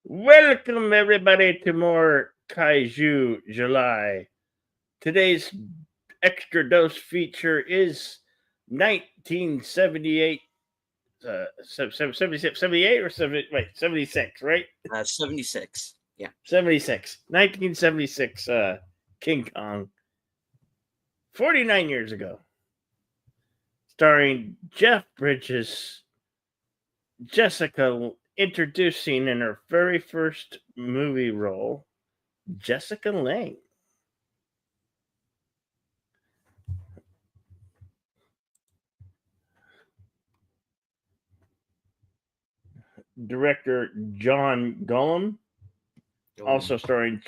Welcome everybody to more Kaiju July. Today's extra dose feature is 1978, 78 or 70, wait, 76, right? 76. Yeah. 76. 1976 King Kong. 49 years ago. Starring Jeff Bridges, Jessica introducing in her very first movie role, Jessica Lange. Director John Gullum, also starring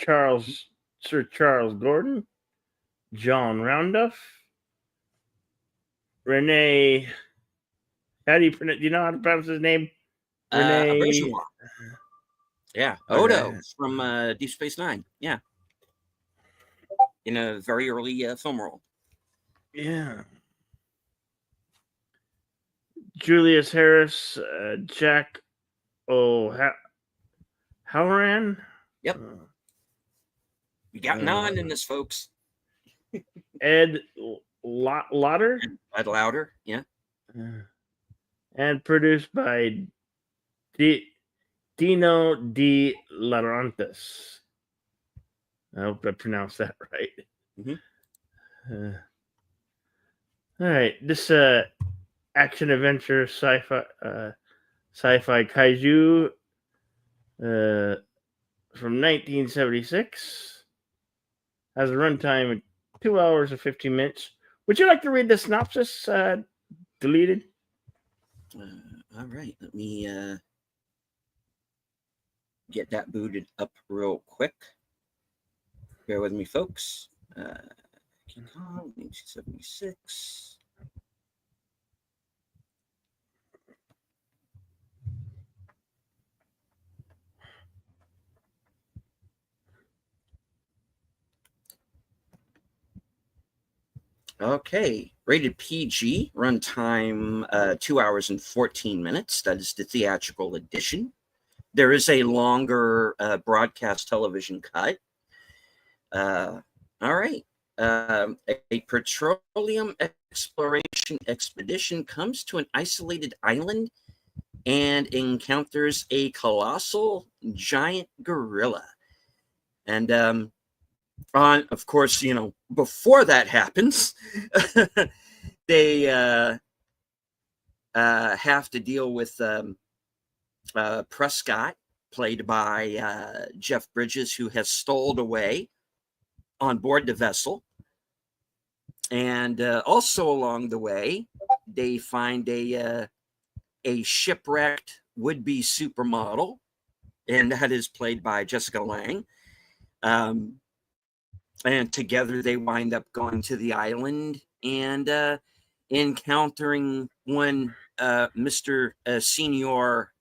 Sir Charles Gordon, John Rounduff, Renee. How do you pronounce? Do you know how to pronounce his name? Renee. Yeah, Odo from Deep Space Nine. Yeah, in a very early film role. Yeah. Julius Harris, Jack O'Halloran. Yep. We got 9 in this, folks. Ed Lauder. Ed Lauder, yeah. And produced by Dino De Laurentiis. I hope I pronounced that right. Mm-hmm. All right, this action adventure sci-fi kaiju from 1976 has a runtime of 2 hours and 15 minutes. Would you like to read the synopsis? Deleted. All right, let me get that booted up real quick. Bear with me, folks. King Kong, 1976. Okay, rated PG, runtime 2 hours and 14 minutes. That is the theatrical edition. There is a longer broadcast television cut. All right. A petroleum exploration expedition comes to an isolated island and encounters a colossal giant gorilla. And of course, before that happens, they have to deal with Prescott, played by Jeff Bridges, who has stowed away on board the vessel. And also along the way, they find a shipwrecked would-be supermodel, and that is played by Jessica Lange. And together they wind up going to the island and encountering one Mr. Senior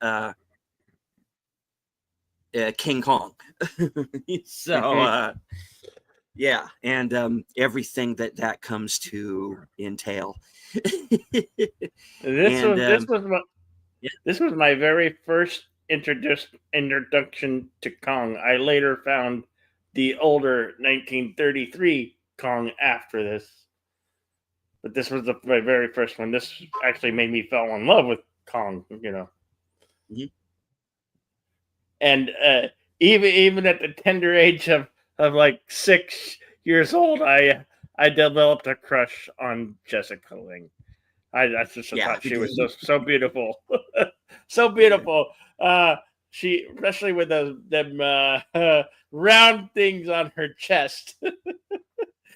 King Kong. So, yeah, and everything that comes to entail. This was my very first introduction to Kong. I later found the older 1933 Kong after this, but this was my very first one. This actually made me fall in love with Kong, Mm-hmm. And even at the tender age of like 6 years old, I developed a crush on Jessica Lange. I just thought she was so beautiful, so beautiful. She, especially with them round things on her chest.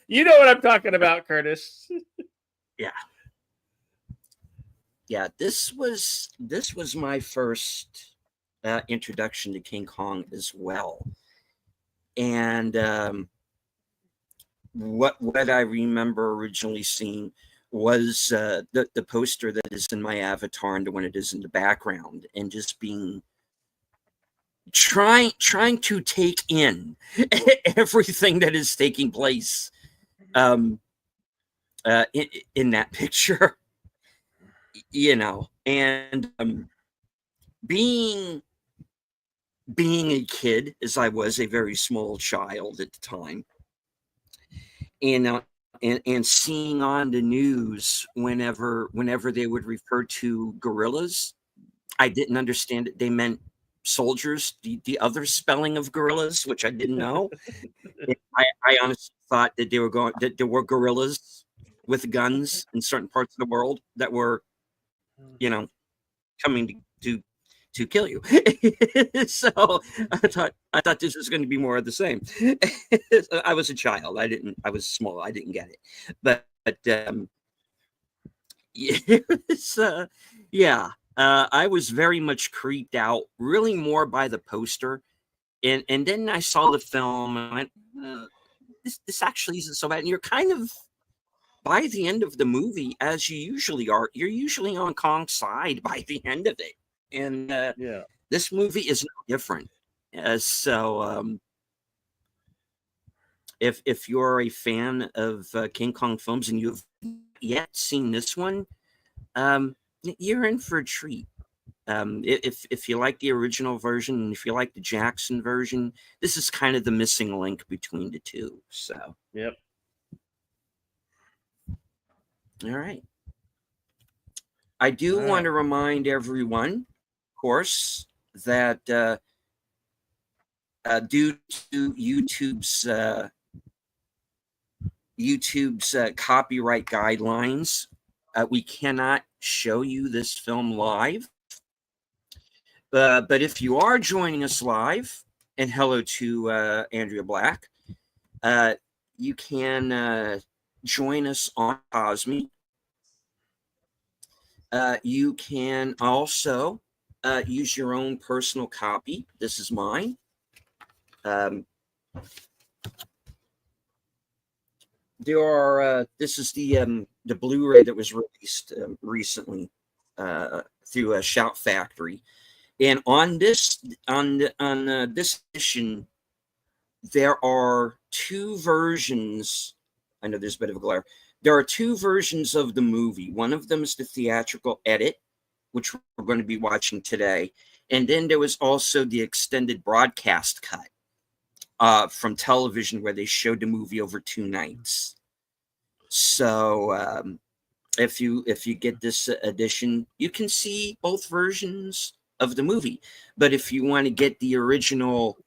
You know what I'm talking about, Curtis? Yeah. This was my first introduction to King Kong as well, and what I remember originally seeing was the poster that is in my avatar and the one it is in the background, and just being trying to take in everything that is taking place in that picture, and being being a kid, as I was a very small child at the time, and seeing on the news whenever they would refer to guerrillas, I didn't understand it. They meant soldiers, the other spelling of guerrillas, which I didn't know. I honestly thought that there were gorillas with guns in certain parts of the world that were, you know, coming to kill you. So I thought this was going to be more of the same. I was a child. I was small. I didn't get it. But yes, yeah. I was very much creeped out, really more by the poster, and then I saw the film and I went, this actually isn't so bad. And you're kind of, by the end of the movie, as you usually are, you're usually on Kong's side by the end of it. And Yeah. this movie is no different. So if you're a fan of King Kong films and you've yet seen this one, you're in for a treat. If you like the original version and if you like the Jackson version, this is kind of the missing link between the two. So, Yep. all right. I do want to remind everyone, of course, that due to YouTube's copyright guidelines, we cannot show you this film live. But if you are joining us live, and hello to Andrea Black, you can join us on Cosme. You can also use your own personal copy. This is mine. There are. This is the Blu-ray that was released recently through Shout Factory, and on this this edition, there are two versions. I know there's a bit of a glare. There are two versions of the movie. One of them is the theatrical edit, which we're going to be watching today, and then there was also the extended broadcast cut from television where they showed the movie over 2 nights. So if you get this edition, you can see both versions of the movie. But if you want to get the original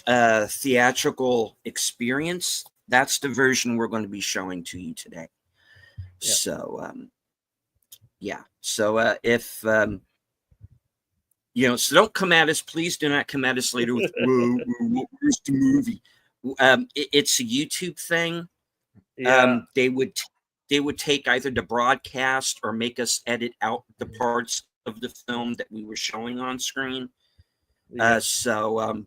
theatrical experience, that's the version we're going to be showing to you today. Yeah. So yeah. So if so don't come at us. Please do not come at us later with where's the movie? It's a YouTube thing. Yeah. They would take either the broadcast or make us edit out the parts of the film that we were showing on screen. Yeah. So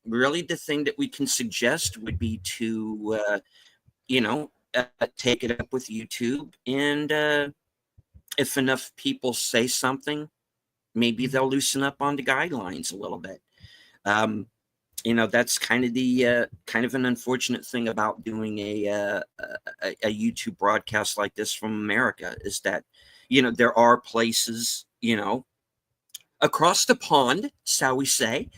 really the thing that we can suggest would be to take it up with YouTube, and if enough people say something, maybe they'll loosen up on the guidelines a little bit. That's kind of an unfortunate thing about doing a YouTube broadcast like this from America, is that there are places across the pond, shall we say,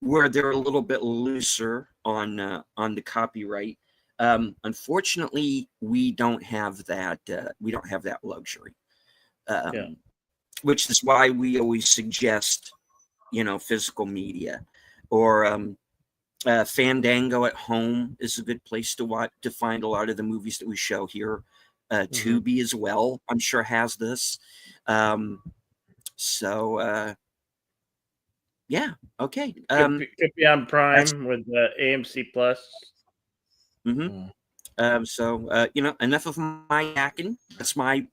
where they're a little bit looser on the copyright. Unfortunately, we don't have that. We don't have that luxury, which is why we always suggest physical media, or Fandango at home is a good place to watch, to find a lot of the movies that we show here. Tubi as well, I'm sure, has this. Yeah, okay. Could be on Prime with AMC Plus. Enough of my yakking. That's my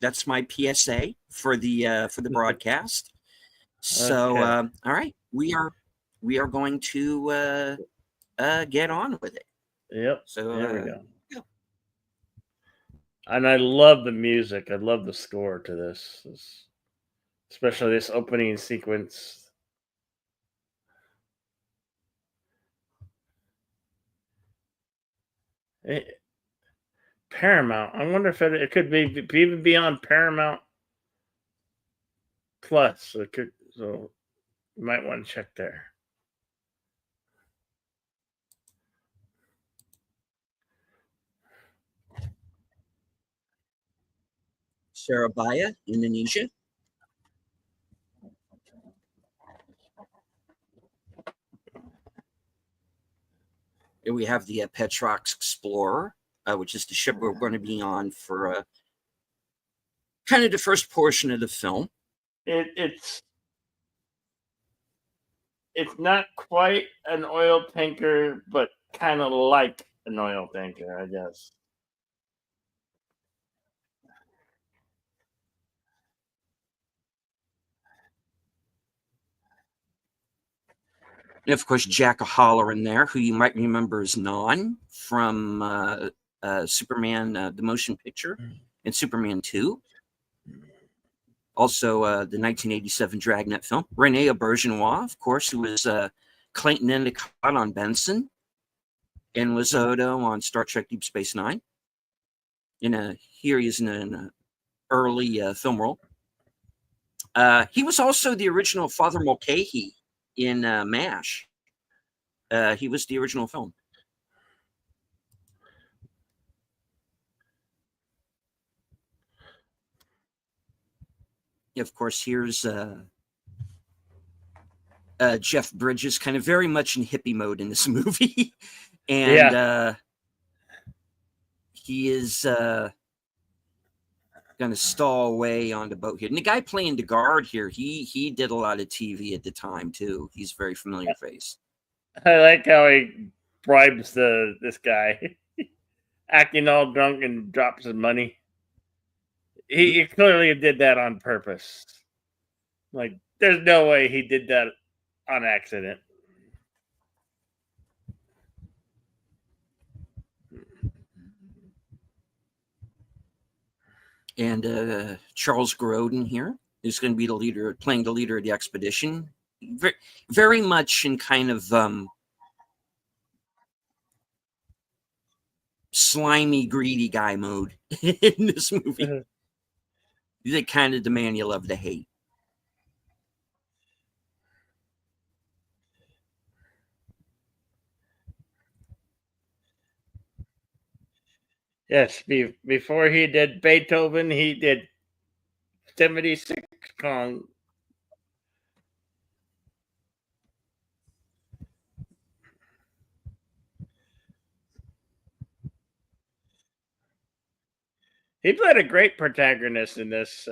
PSA for the broadcast. So all right, we are going to get on with it. Yep. So there we go. And I love the music. I love the score to this, especially this opening sequence. Paramount. I wonder if it could even be on Paramount Plus. It could. So You might want to check there. Surabaya, Indonesia. Here we have the Petrox Explorer, which is the ship we're going to be on for kind of the first portion of the film. It's not quite an oil tanker, but kind of like an oil tanker, I guess. And of course, Jack O'Halloran there, who you might remember as Non from Superman, the motion picture, and Superman 2. Also, the 1987 Dragnet film. Rene Auberjonois, of course, who was Clayton Endicott on Benson, and was Odo on Star Trek Deep Space Nine. Here he is in an early film role. He was also the original Father Mulcahy in MASH. He was the original film. Of course, here's Jeff Bridges, kind of very much in hippie mode in this movie. And he is going to stall away on the boat here. And the guy playing the guard here, he did a lot of TV at the time, too. He's a very familiar face. I like how he bribes this guy, acting all drunk and drops his money. He clearly did that on purpose. Like, there's no way he did that on accident. And Charles Grodin here is going to be the leader, playing the leader of the expedition. Very, very much in kind of slimy, greedy guy mode in this movie. He's kind of the man you love to hate. Yes, before he did Beethoven, he did 76 Kong. He played a great protagonist in this,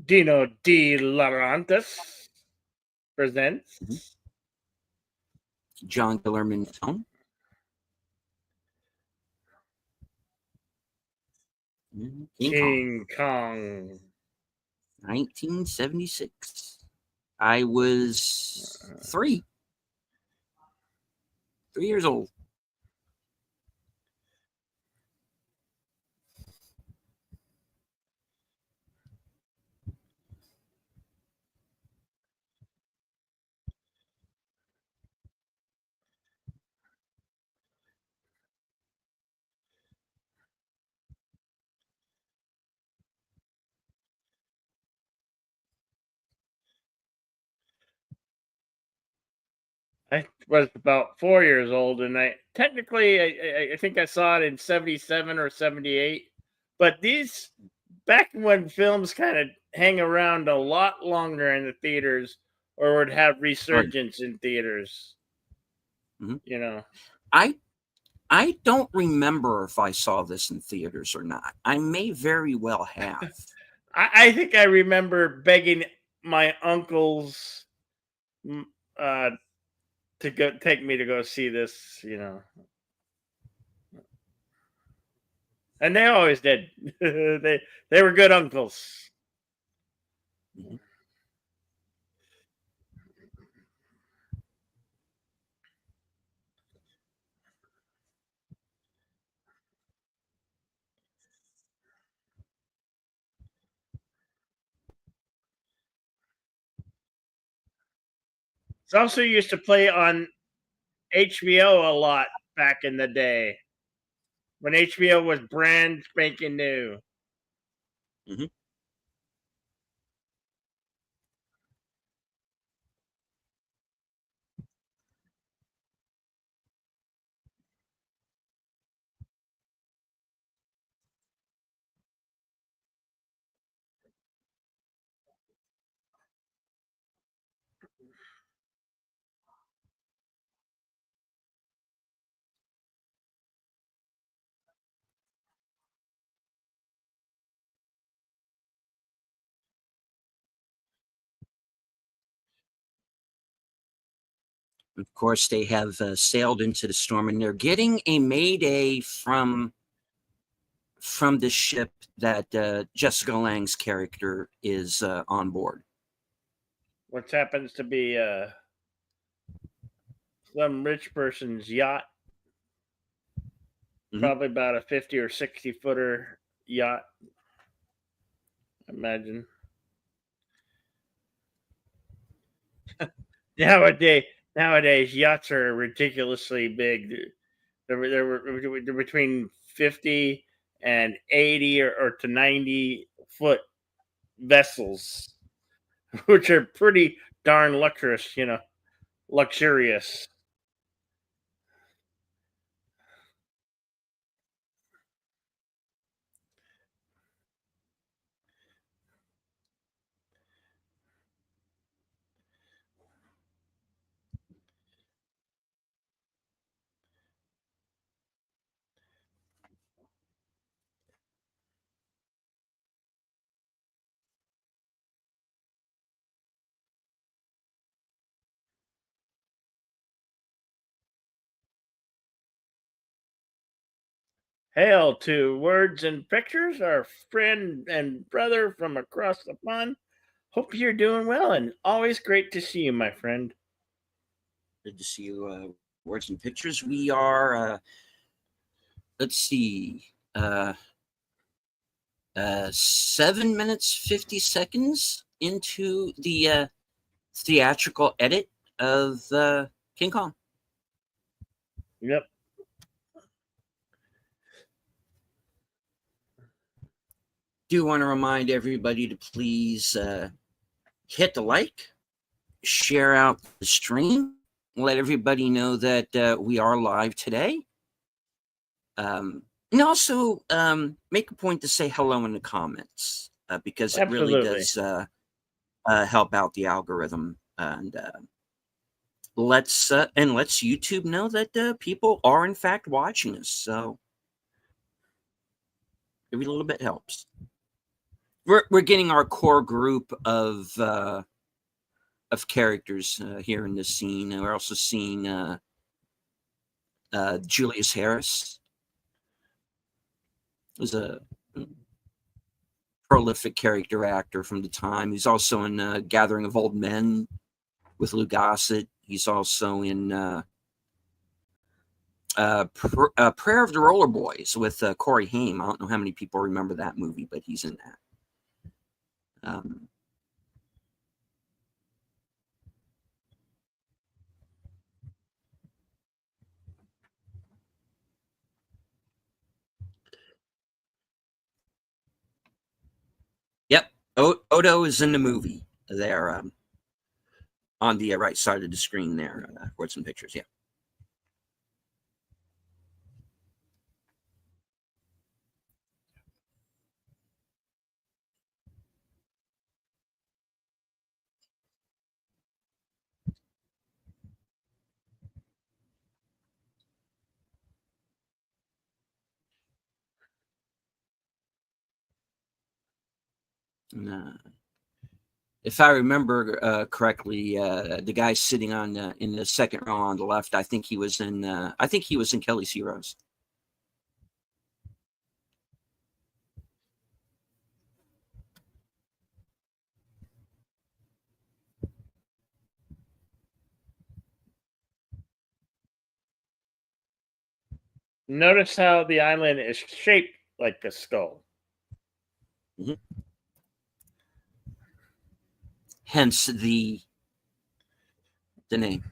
Dino De Laurentiis presents John Guillermin film. King Kong. 1976. I was 3 years old. I was about 4 years old, and I think I saw it in 77 or 78. But these, back when films kind of hang around a lot longer in the theaters or would have resurgence in theaters, I don't remember if I saw this in theaters or not. I may very well have. I think I remember begging my uncles to go take me to go see this, and they always did. they were good uncles. Mhm. It's also used to play on HBO a lot back in the day when HBO was brand spanking new. Mhm. Of course, they have sailed into the storm, and they're getting a mayday from the ship that Jessica Lange's character is on board. Which happens to be some rich person's yacht, Mhm. probably about a 50 or 60 footer yacht, I imagine. Nowadays, nowadays yachts are ridiculously big. They're between 50 and 80 or to 90-foot vessels, which are pretty darn luxurious, luxurious. Hail to Words and Pictures, our friend and brother from across the pond. Hope you're doing well and always great to see you, my friend. Good to see you. Words and pictures. We are. Let's see. 7 minutes 50 seconds into the theatrical edit of King Kong. Yep. Do want to remind everybody to please hit the like, share out the stream, let everybody know that we are live today. And also make a point to say hello in the comments because it really Absolutely. does help out the algorithm. And let's YouTube know that people are in fact watching us. So every little bit helps. We're getting our core group of characters here in this scene. And we're also seeing Julius Harris, who's a prolific character actor from the time. He's also in Gathering of Old Men with Lou Gossett. He's also in Prayer of the Roller Boys with Corey Haim. I don't know how many people remember that movie, but he's in that. Yep, Odo is in the movie there on the right side of the screen there. Words and pictures, yeah. And, if I remember correctly, the guy sitting on in the second row on the left, I think he was in Kelly's Heroes. Notice how the island is shaped like a skull. Mm-hmm. Hence the the name.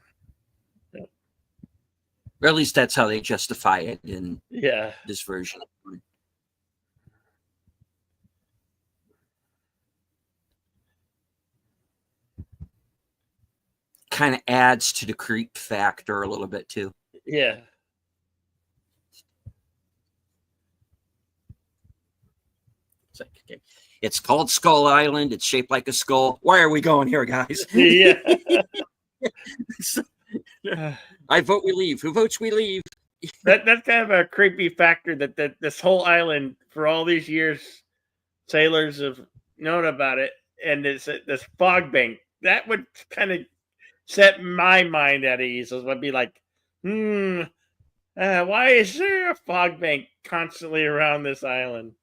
Or at least that's how they justify it in Yeah. this version. Kind of adds to the creep factor a little bit too. Yeah. It's like, okay, it's called Skull Island. It's shaped like a skull. Why are we going here, guys? Yeah. I vote we leave. Who votes we leave? That's kind of a creepy factor that this whole island for all these years sailors have known about it, and this fog bank that would kind of set my mind at ease. It would be like, why is there a fog bank constantly around this island?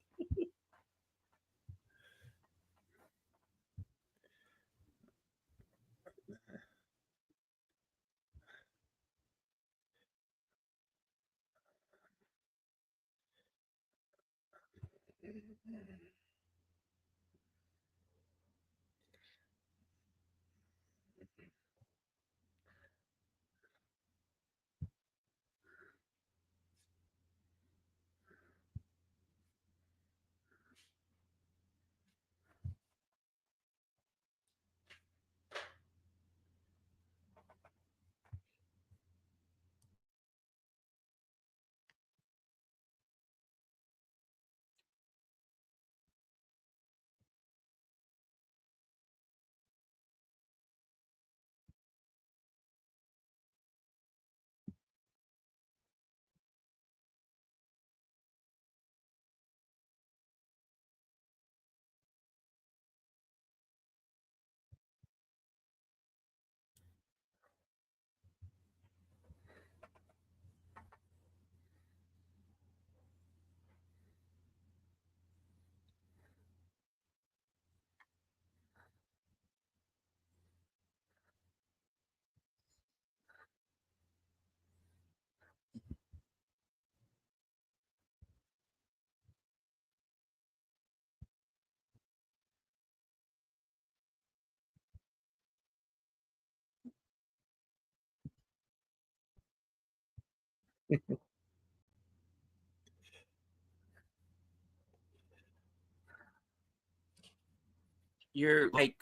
You're like,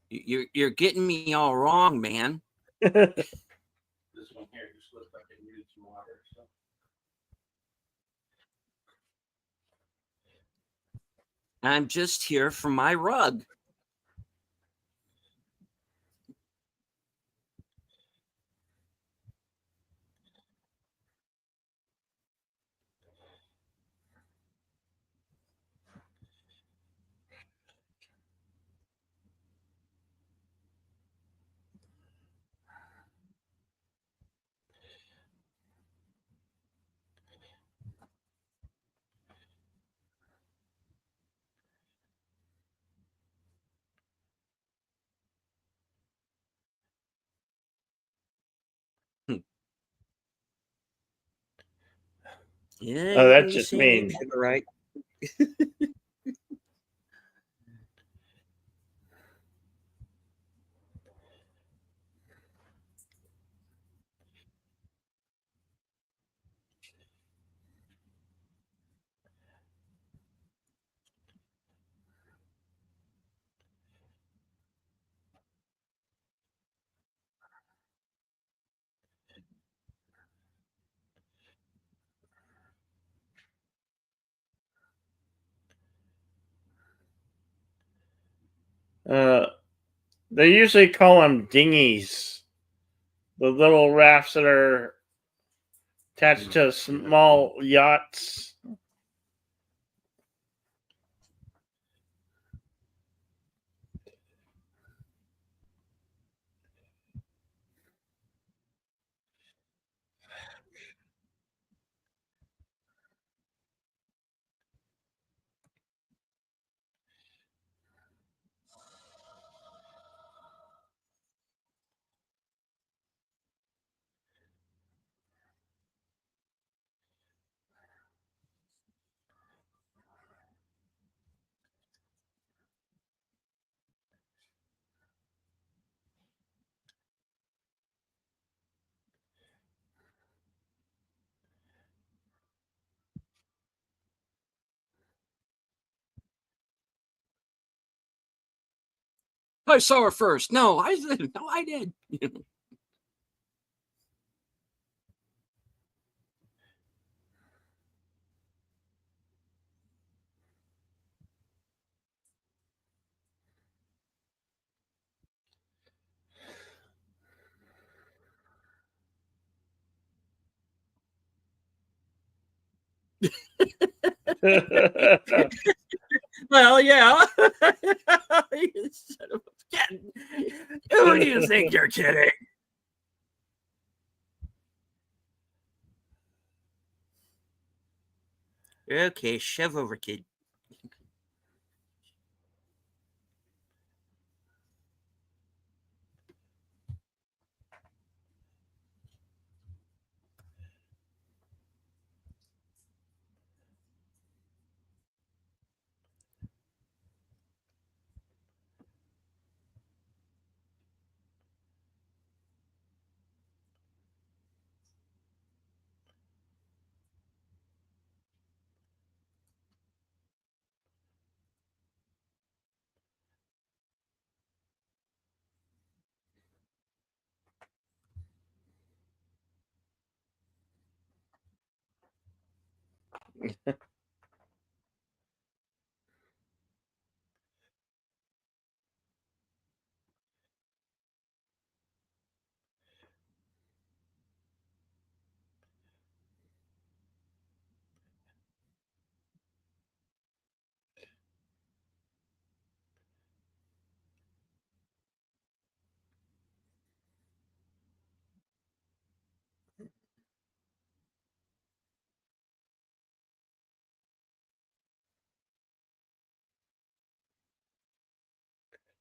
you're getting me all wrong, man. This one here just looks like it needs some water. So. I'm just here for my rug. Yeah, Oh, that you just seem means to be right. uh, they usually call them dinghies, the little rafts that are attached to small yachts. I saw her first. No, I did. No, I did. Well, yeah. You son of a cat. Who do you think you're kidding? Okay, shove over, kid.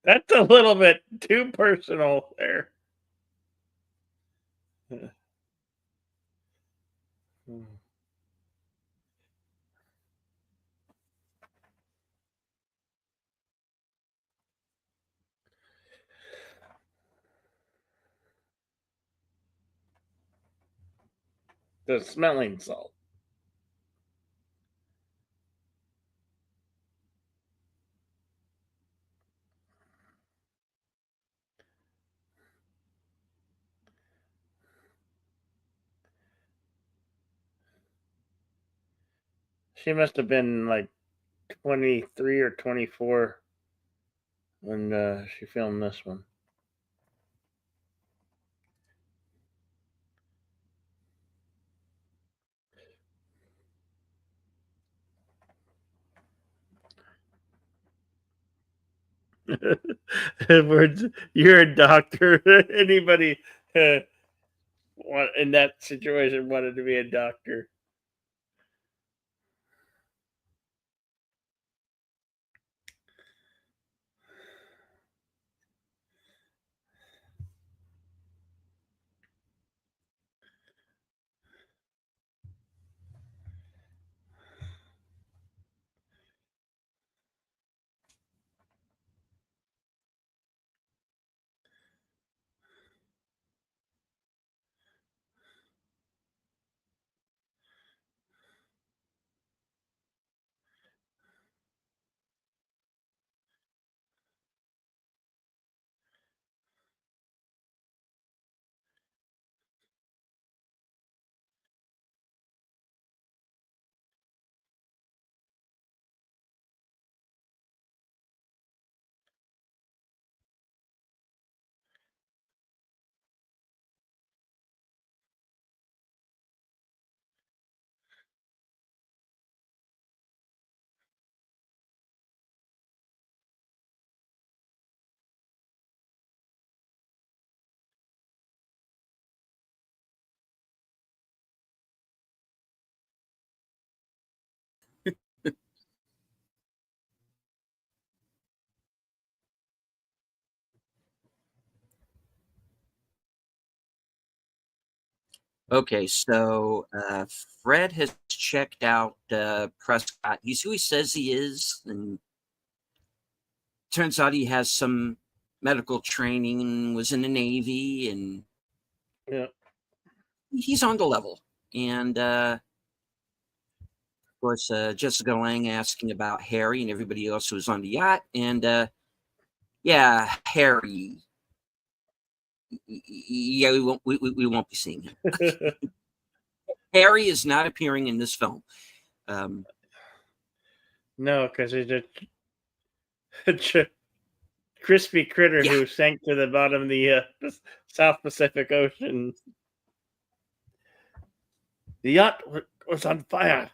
That's a little bit too personal there. The smelling salt. She must have been like 23 or 24 when she filmed this one. Words, you're a doctor. Anybody in that situation wanted to be a doctor. Okay, so Fred has checked out Prescott. He's who he says he is, and turns out he has some medical training and was in the Navy, and Yeah. he's on the level. And of course, Jessica Lange asking about Harry and everybody else who was on the yacht, and Yeah, Harry. Yeah, we won't be seeing him. Harry is not appearing in this film. No, because he's a crispy critter Yeah, who sank to the bottom of the South Pacific Ocean. The yacht was on fire.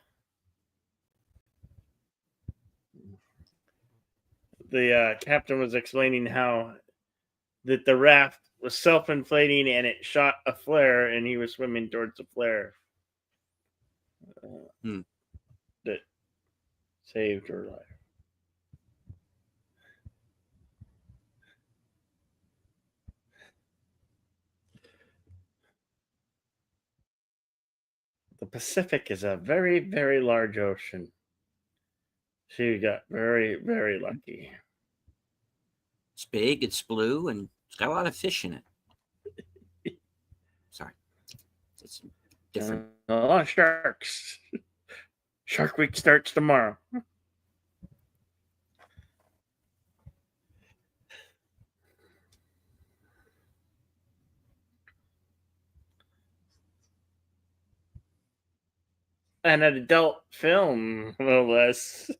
The captain was explaining how that the raft was self-inflating and it shot a flare, and he was swimming towards the flare Hmm. that saved her life. The Pacific is a very, very large ocean. She got very, very lucky. It's big, it's blue, and it's got a lot of fish in it. Sorry. It's different. A lot of sharks. Shark Week starts tomorrow. An adult film, no less.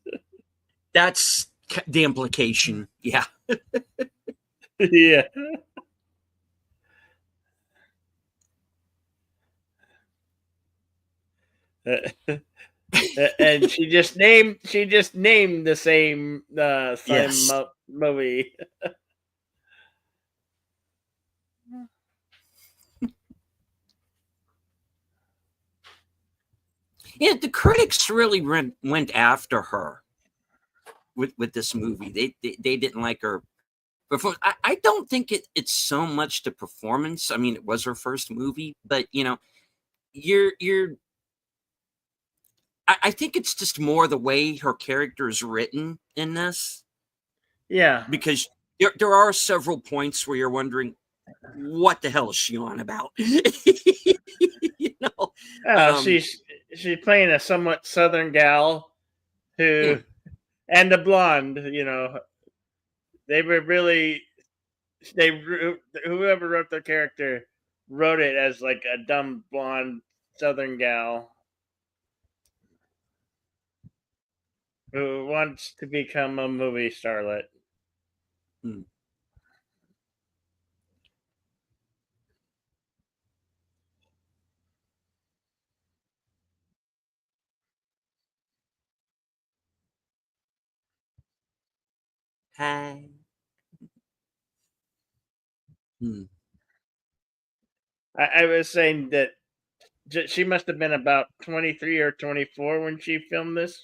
That's the implication. Yeah. Yeah. And she just named the same Yes. movie. Yeah, the critics really went after her with this movie. They didn't like her performance. I don't think it's so much the performance. I mean, it was her first movie, but you're I think it's just more the way her character is written in this, Yeah. because there are several points where you're wondering what the hell is she on about. you know um She's playing a somewhat southern gal yeah. who, and a blonde. They were really they whoever wrote the character wrote it as like a dumb blonde southern gal who wants to become a movie starlet. Hmm. Hi. Hmm. I was saying that she must have been about 23 or 24 when she filmed this.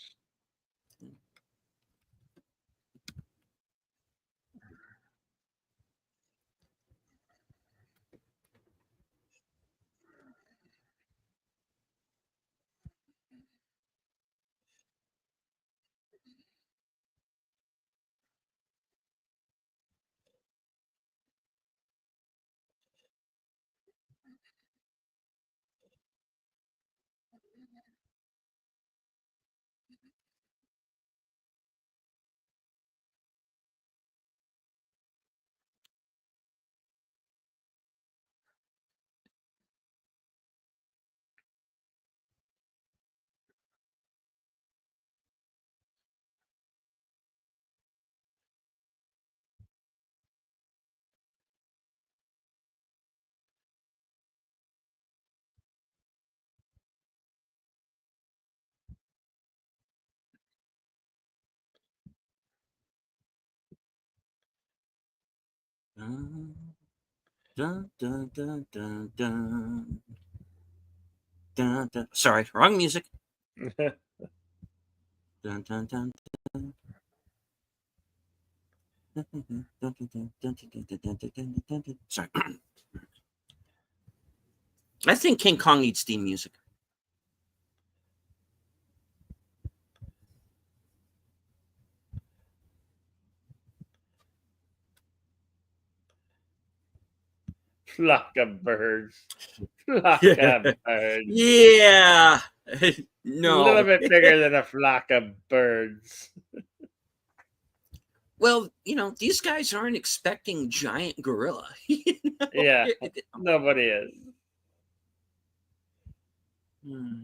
Dun, dun, dun, dun, dun, dun, dun, dun. Sorry, wrong music. Dun, dun, dun, dun. Sorry. I think King Kong needs theme music. Flock of birds. Flock of birds. Yeah. A little No. bit bigger than a flock of birds. Well, these guys aren't expecting giant gorilla. Yeah, nobody is. Hmm.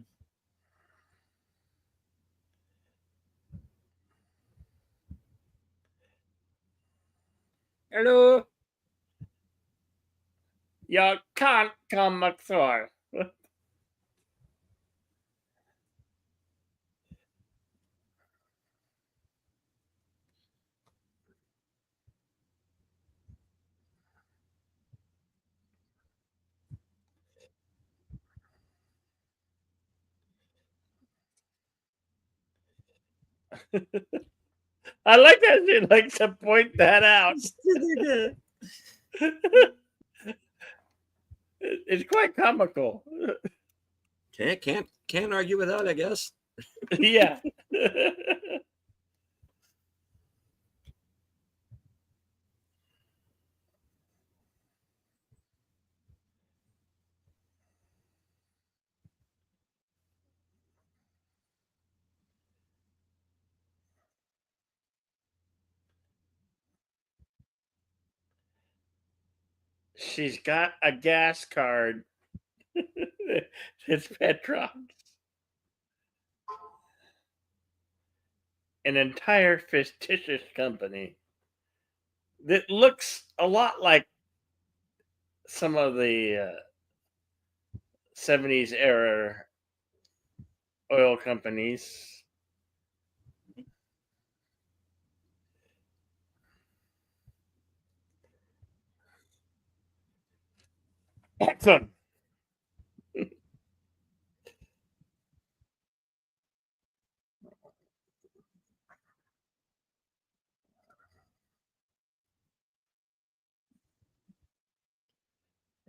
Hello, you can't come through. I like that she likes to point that out. It's quite comical. Can't argue with that, I guess. Yeah. She's got a gas card. It's Petrox. An entire fictitious company that looks a lot like some of the 70s era oil companies. Excellent.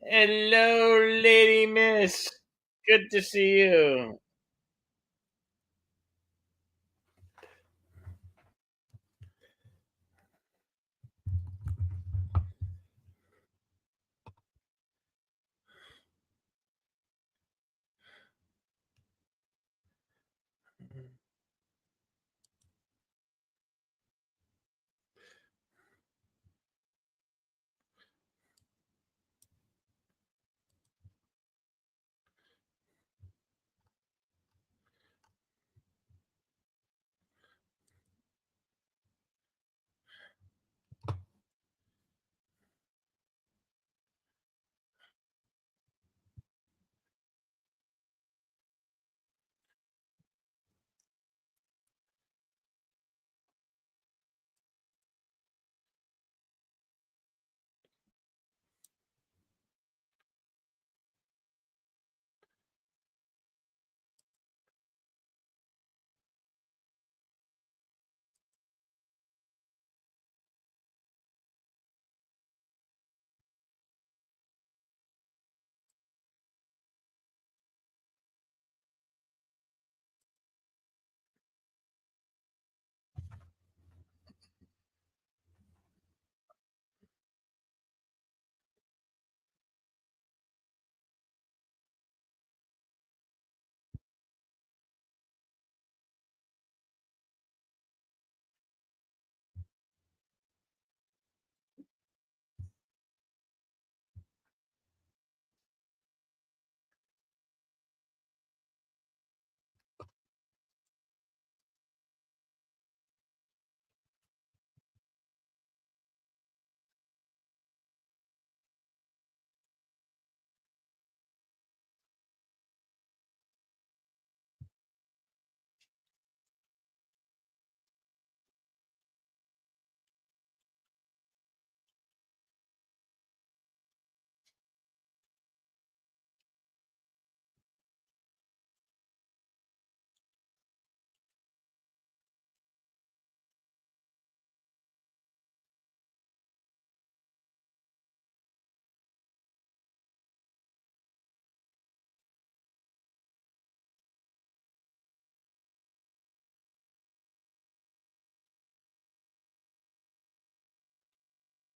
Hello, Lady Miss. Good to see you.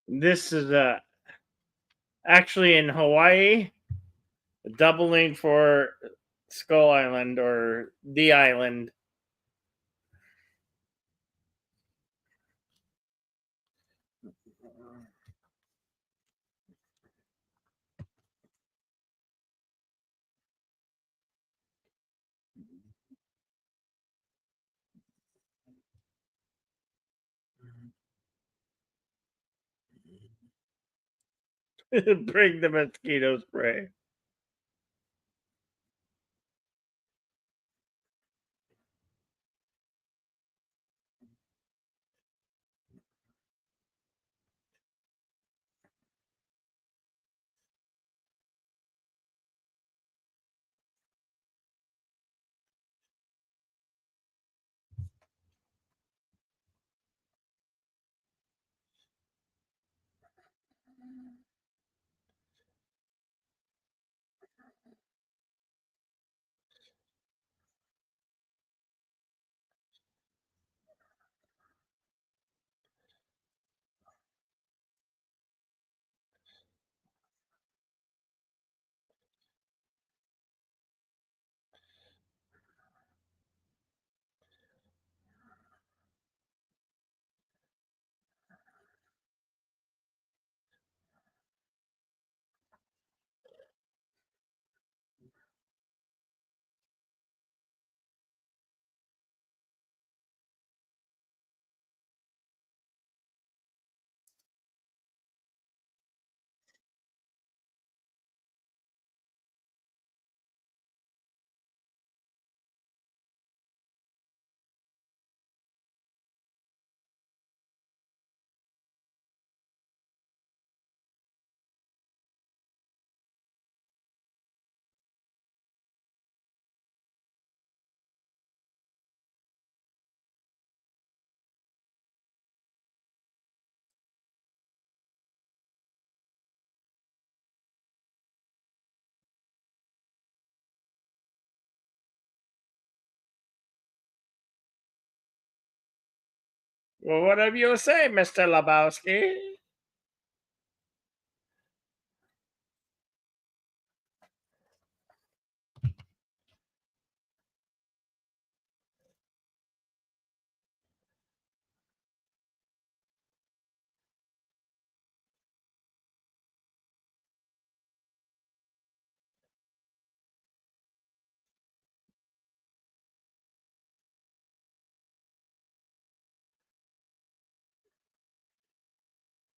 This is actually in Hawaii, doubling for Skull Island or the island. Bring the mosquito spray. Well, whatever you say, Mr. Lebowski.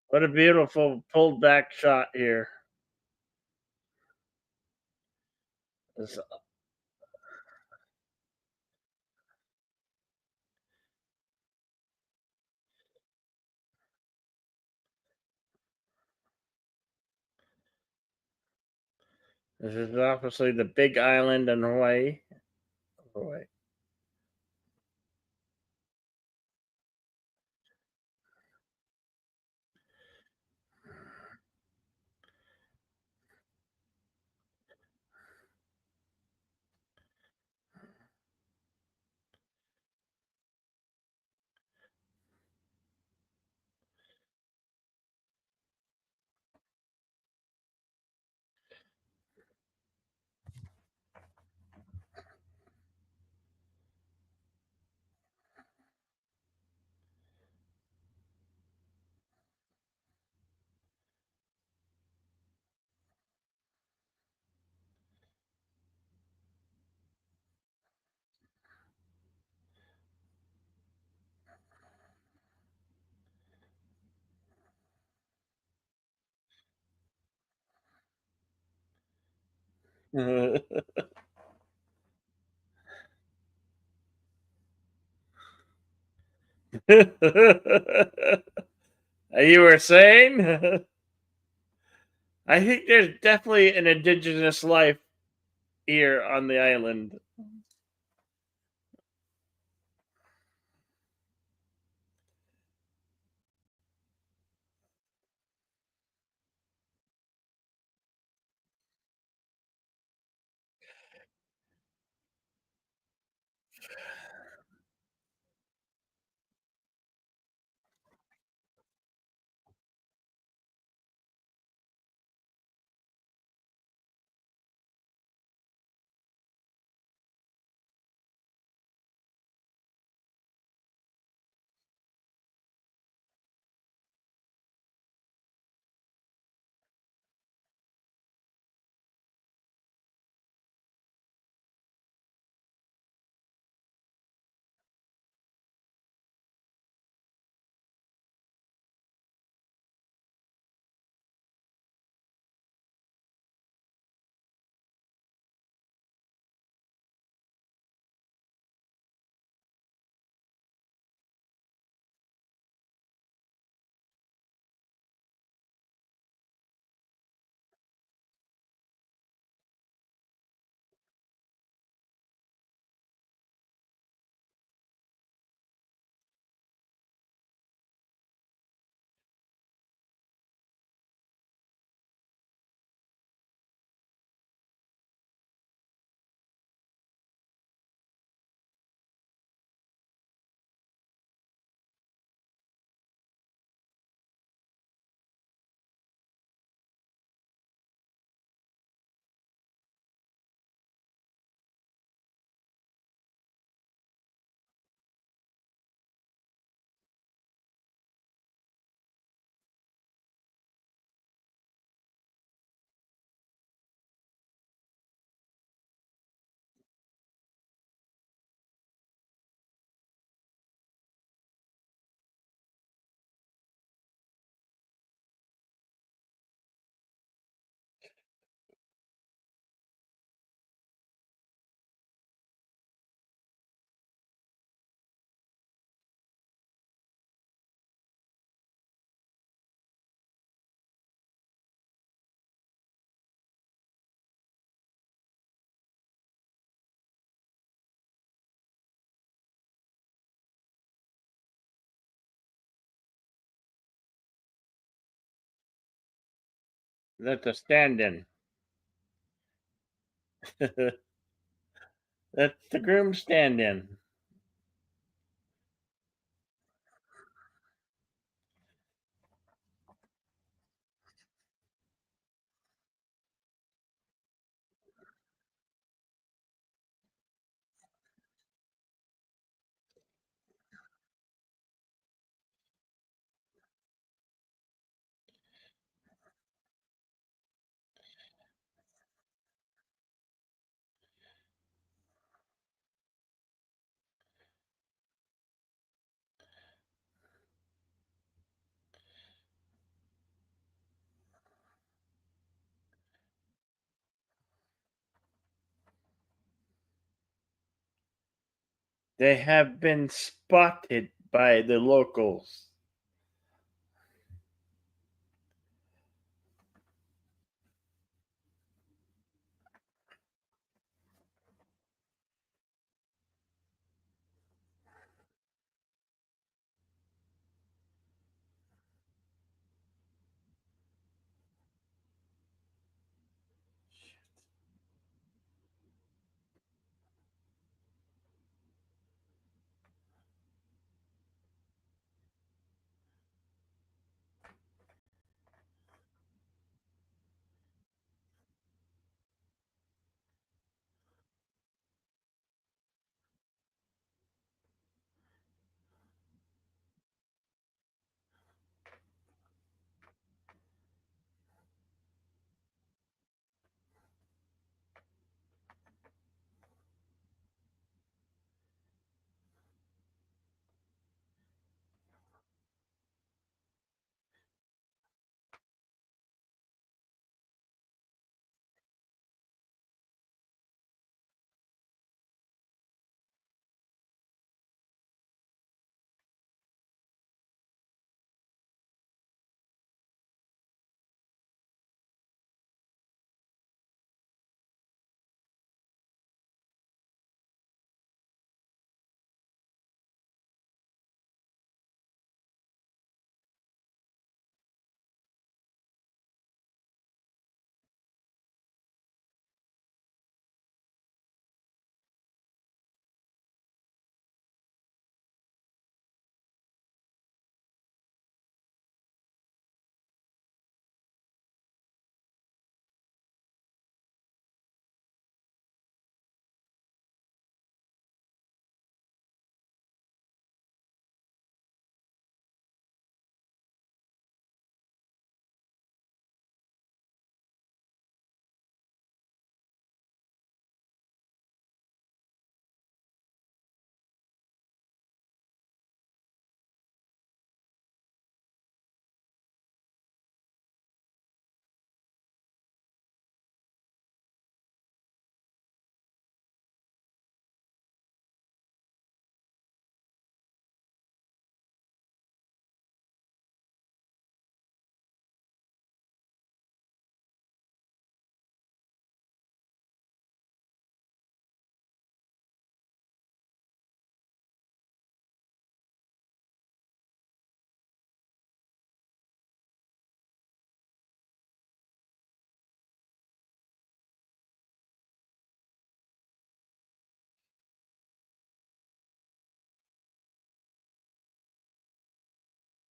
What a beautiful pulled back shot here. This, this is obviously the big island in Hawaii. Hawaii. You were saying? I think there's definitely an indigenous life here on the island. That's a stand-in. That's the groom stand-in. They have been spotted by the locals.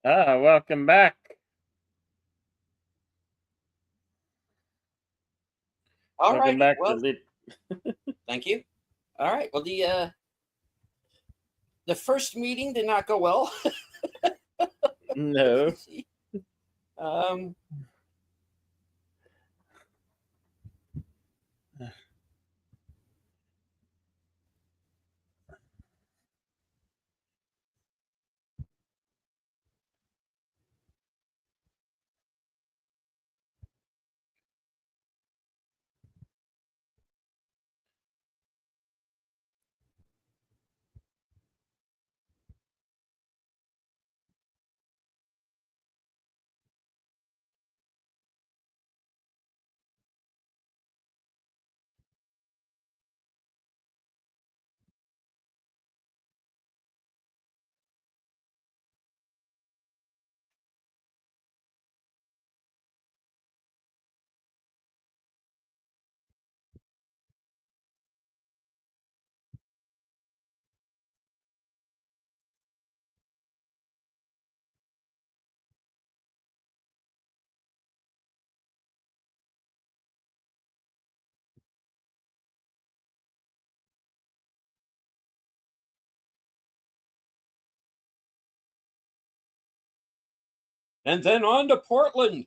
Welcome back. All Welcome righty. back to Well, the. thank you. All right. Well, the first meeting did not go well. No. um, and then on to Portland.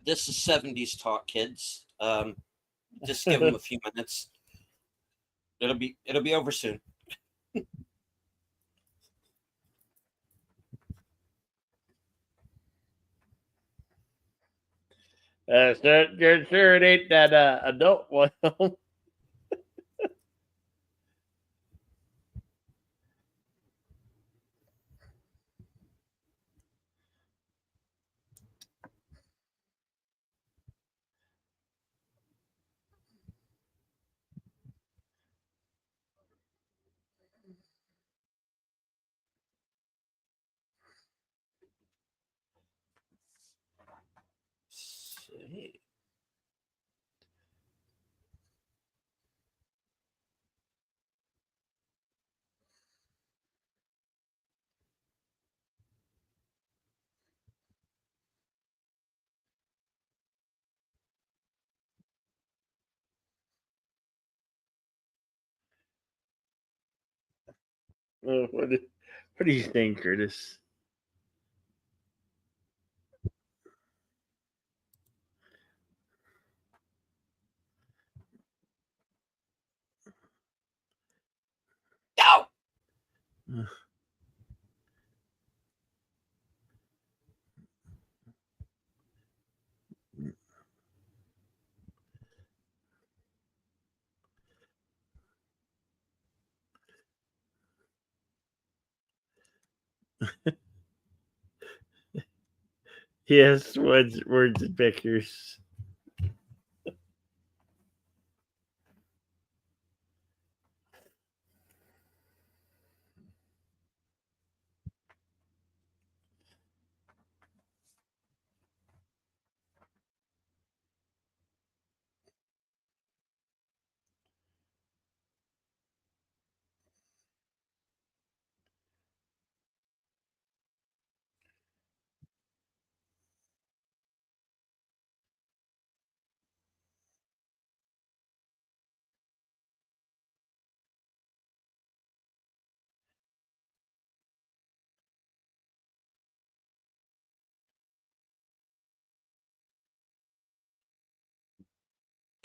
This is 70s talk, kids. Just give them a few minutes. It'll be over soon. Sure it ain't that adult one. What do you think, Curtis? No. Yes, words and pictures.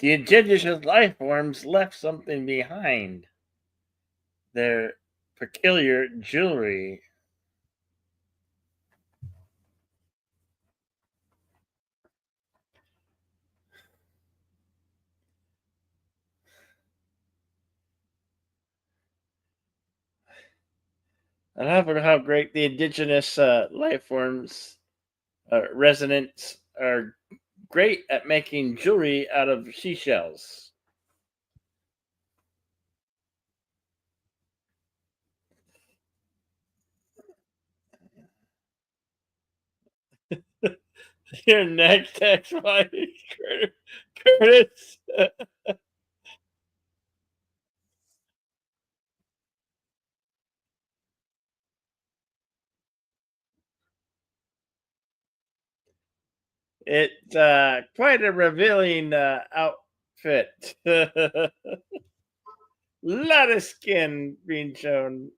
The indigenous life forms left something behind. Their peculiar jewelry. And how great the indigenous life forms residents are great at making jewelry out of seashells. Your next ex-wife, Curtis. It's quite a revealing outfit. A lot of skin being shown.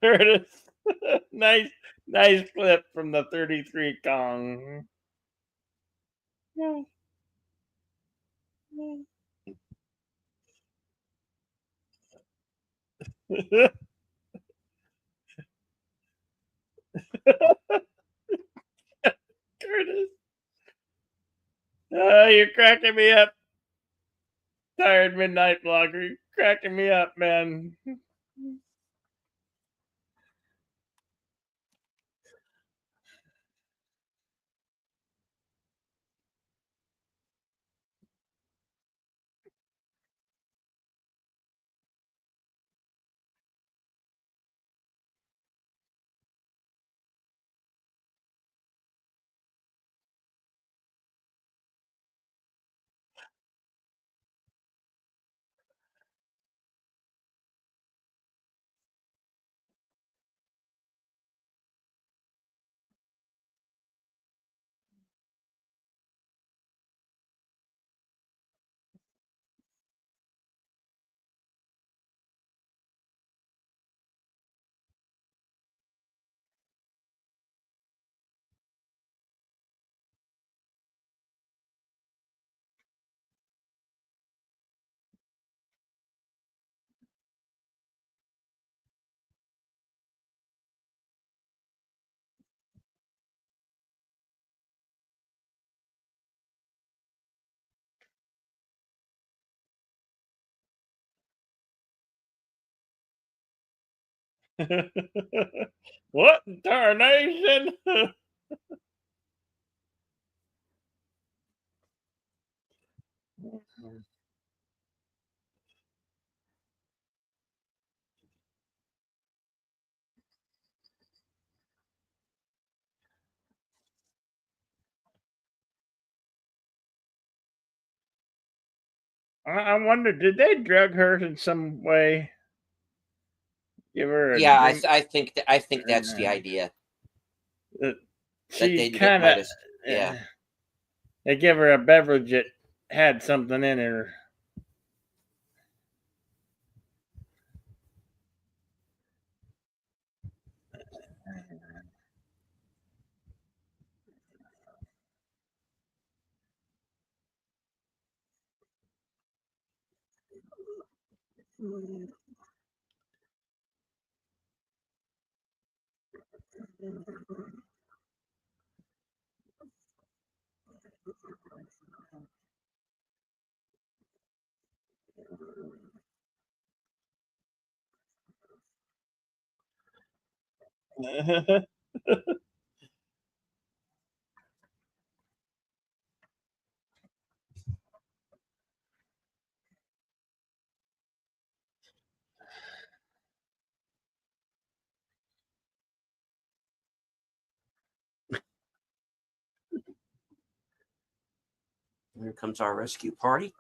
Curtis, nice, nice clip from the 33 Kong. Curtis, you're cracking me up. Tired midnight blogger, you're cracking me up, man. What tarnation? I wonder, did they drug her in some way? Give her a Yeah, drink? I think that's the idea Uh, that she they kind might of, have. Yeah, they give her a beverage that had something in her. here comes our rescue party.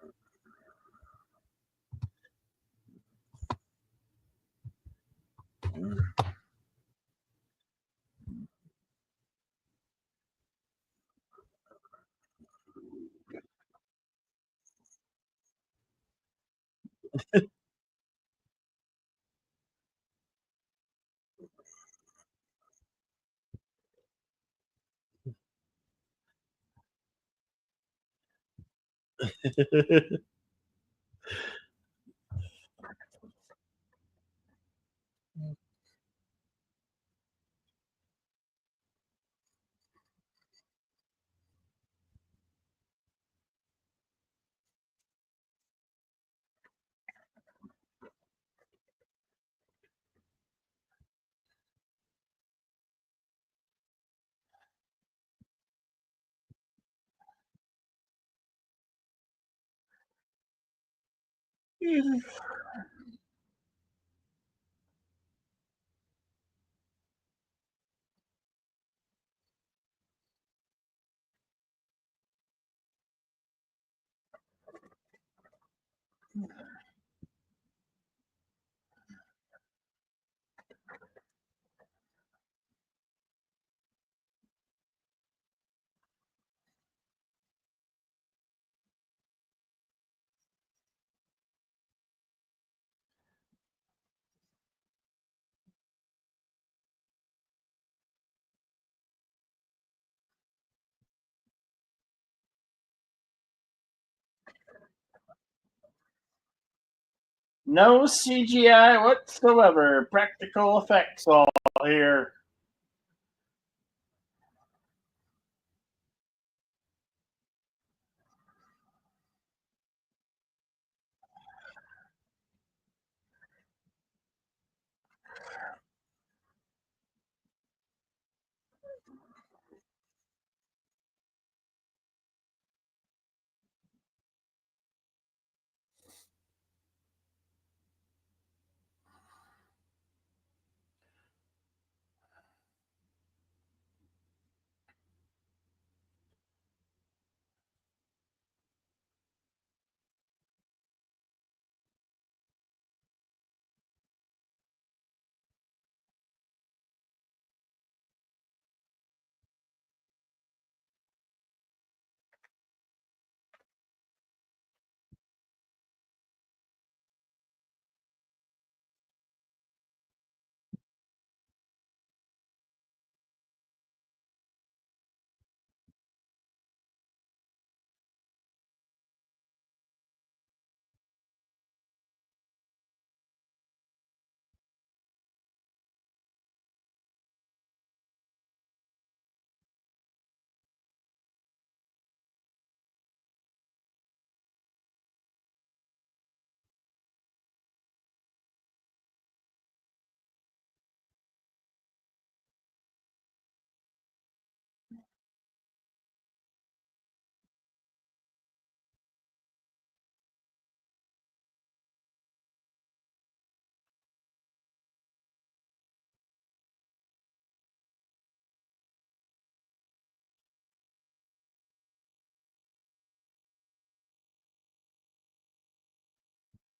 No CGI whatsoever. Practical effects all here.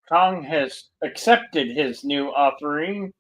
Kong has accepted his new offering.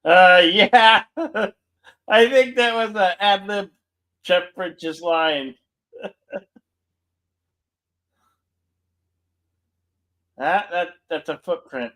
Yeah. I think that was an ad lib Jeff Bridges line. That's a footprint.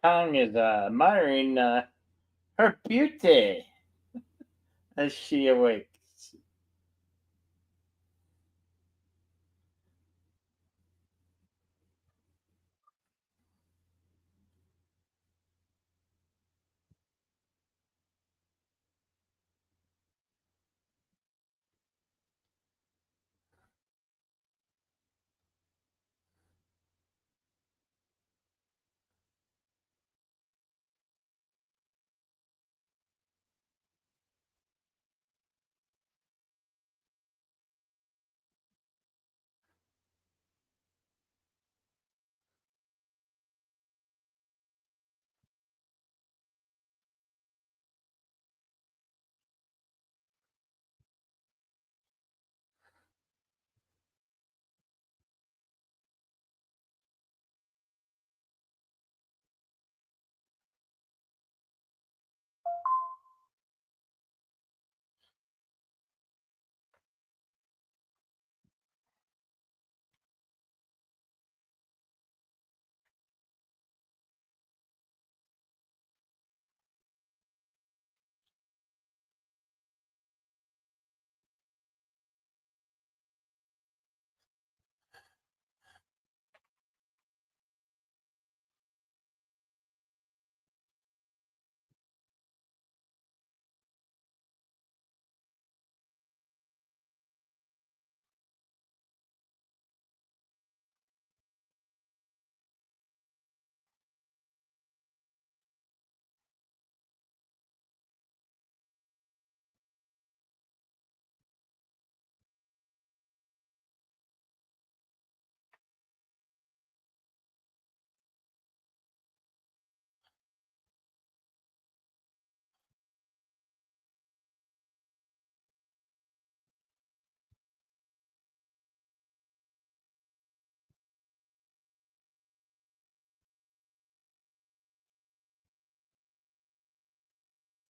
Kong is admiring her beauty as she awakes.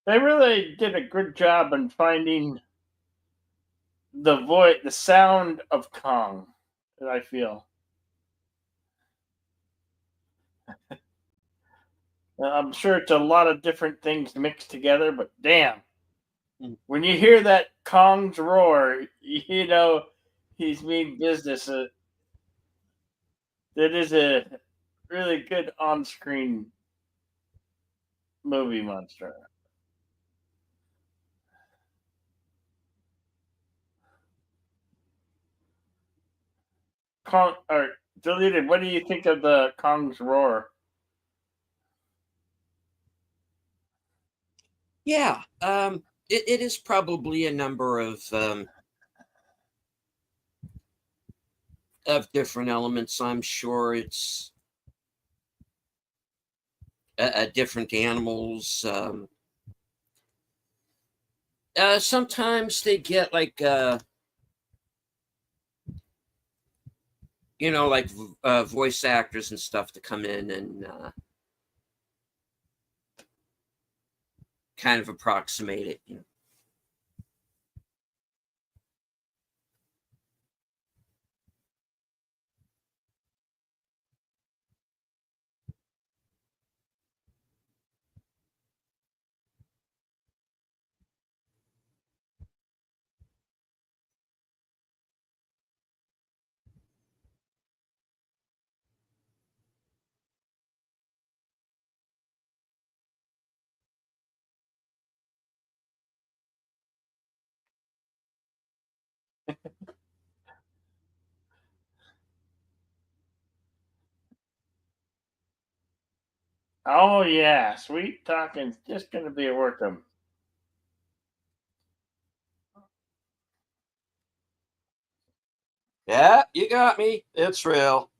They really did a good job in finding the sound of Kong. I feel. I'm sure it's a lot of different things mixed together, but damn, Mm. when you hear that Kong's roar, you know he's mean business. That is a really good on-screen movie monster. Kong or deleted. What do you think of the Kong's roar? Yeah, it is probably a number of different elements. I'm sure it's different animals. Sometimes they get like like voice actors and stuff to come in and kind of approximate it. Oh yeah, sweet talking's just gonna be a work of. Yeah, you got me. It's real.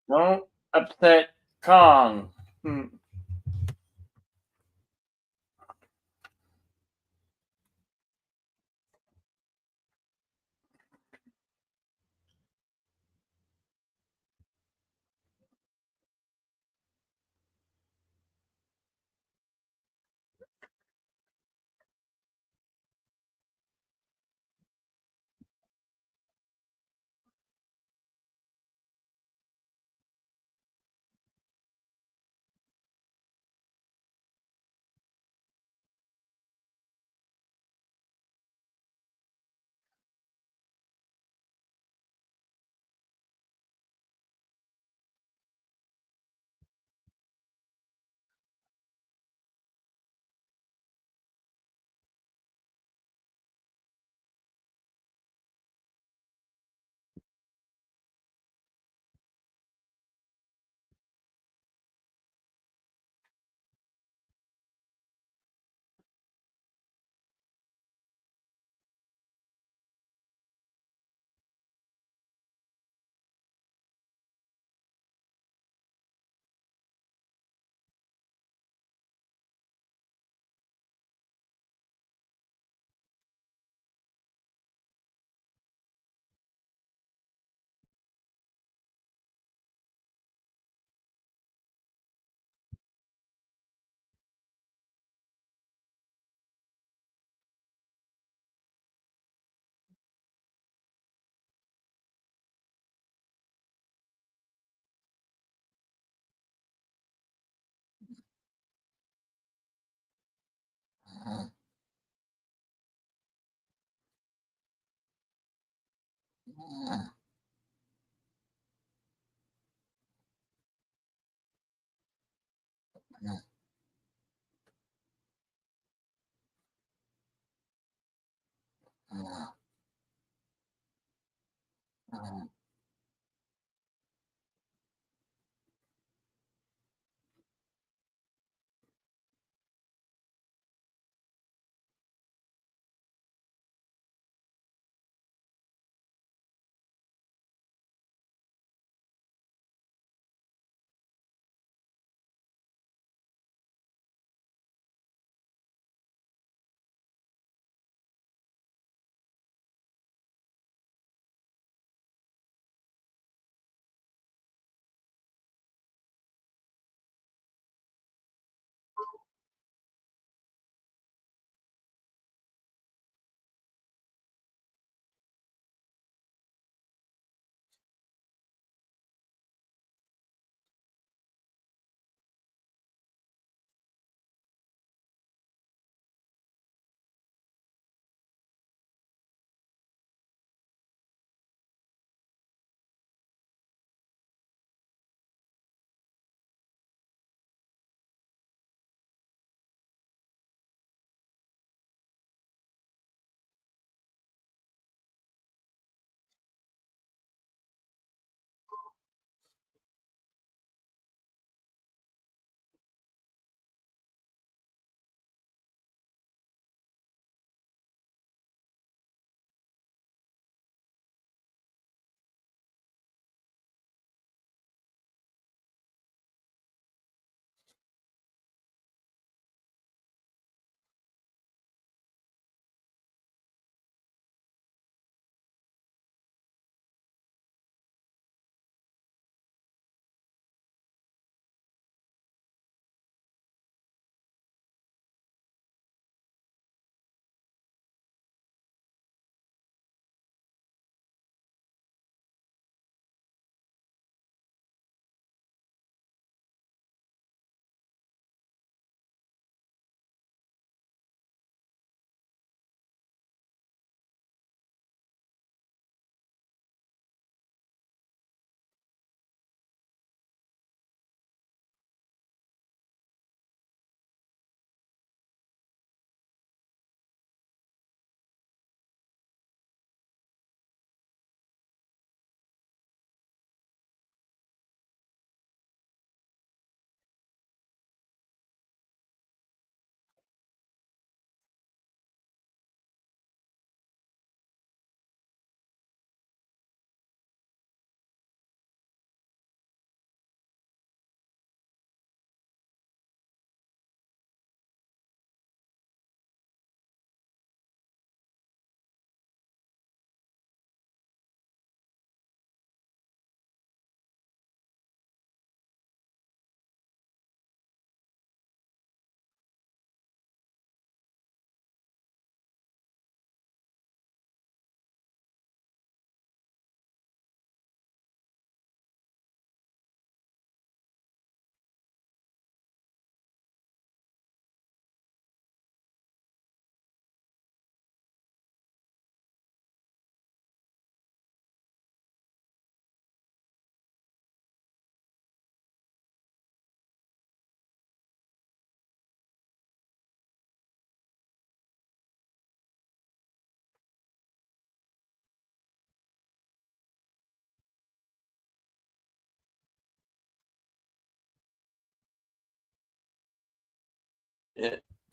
Don't upset Kong. Hmm.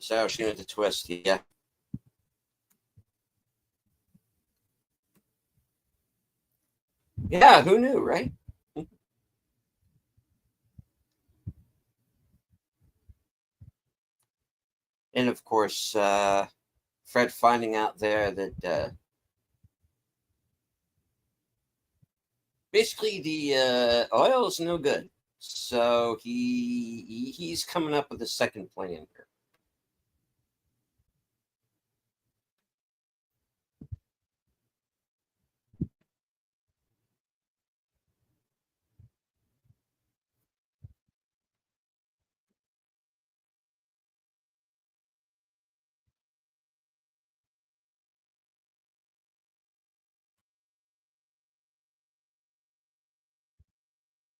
So she went to twist. Yeah. Yeah. Who knew, right? And of course, Fred finding out there that basically the oil is no good. So he's coming up with a second plan here.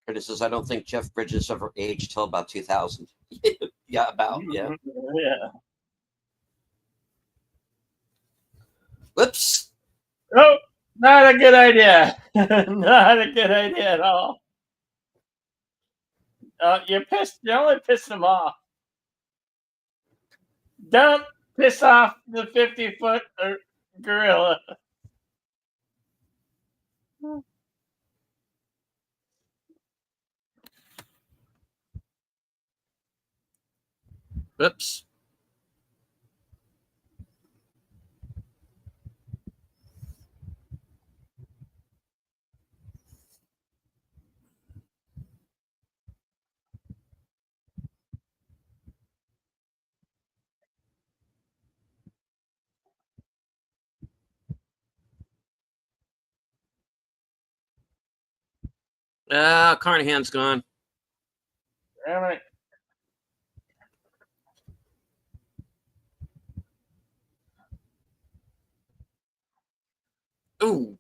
Curtis says, I don't think Jeff Bridges ever aged till about 2000. Yeah, about, yeah. Yeah. Whoops. Oh, not a good idea. Not a good idea at all. You pissed. You only pissed him off. Don't piss off the 50-foot gorilla. Whoops. Carnahan's gone. Damn it. Ooh.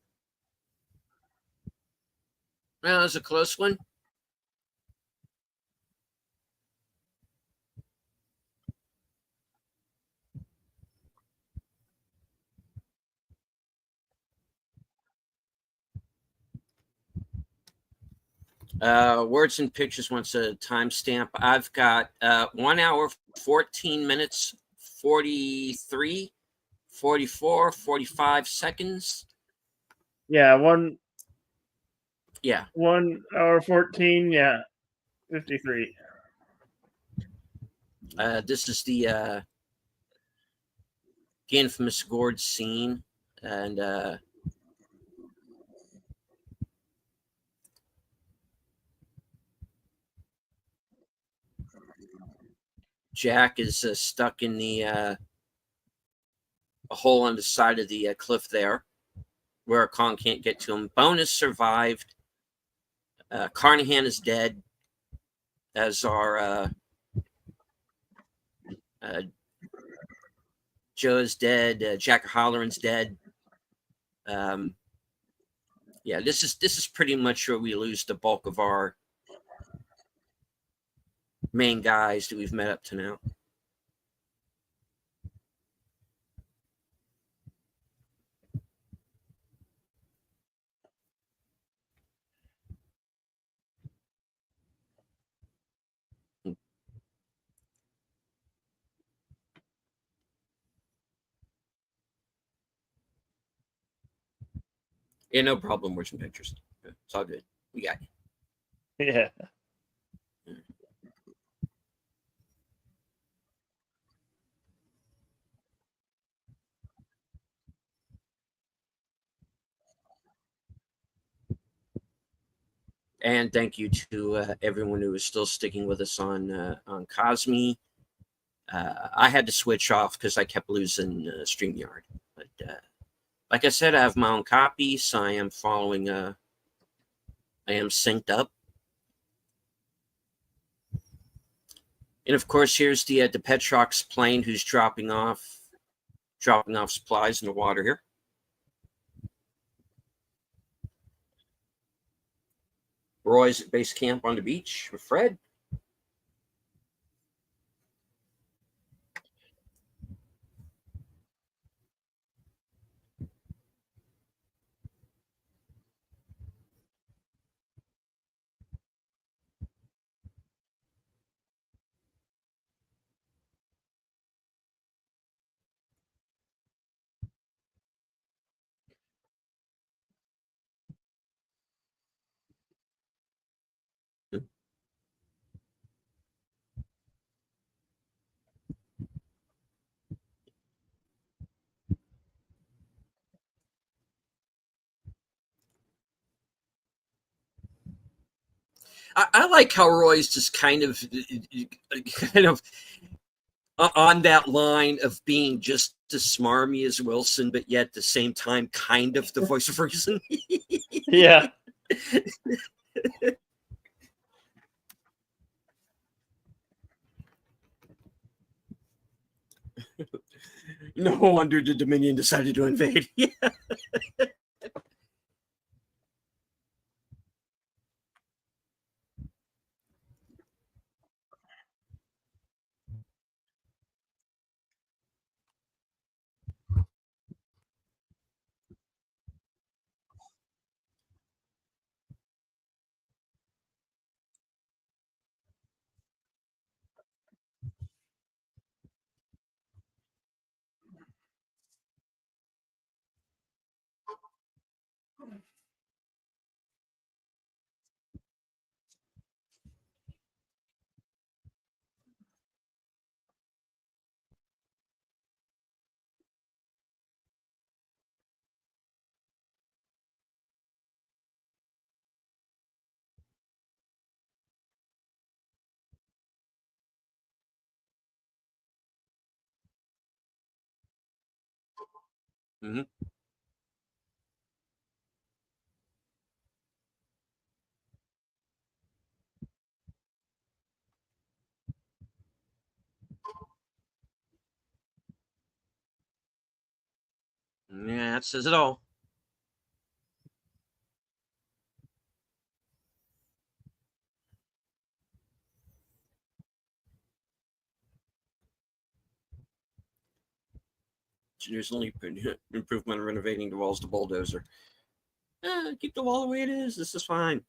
Well, that was a close one. Words and Pictures wants a timestamp. I've got 1 hour, 14 minutes, 43, 44, 45 seconds. Yeah, one Yeah. 1 hour 14. Yeah, 53. This is the infamous Gord scene. And Jack is stuck in the a hole on the side of the cliff there where Kong can't get to him. Bonus survived. Carnahan is dead, as are Joe's dead. Jack Holleran's dead. Yeah, this is pretty much where we lose the bulk of our main guys that we've met up to now. Yeah, no problem. Words and Pictures. It's all good. We got you. Yeah. And thank you to everyone who is still sticking with us on Cosme. I had to switch off because I kept losing StreamYard. But like I said, I have my own copy, so I am following. I am synced up. And of course, here's the Petrox plane who's dropping off supplies in the water here. Roy's at base camp on the beach with Fred. I like how Roy's just kind of on that line of being just as smarmy as Wilson, but yet at the same time, kind of the voice of reason. Yeah. No wonder the Dominion decided to invade. Yeah. Mhm. Yeah, that says it all. Engineers only improvement renovating the walls to bulldozer. Keep the wall the way it is. This is fine.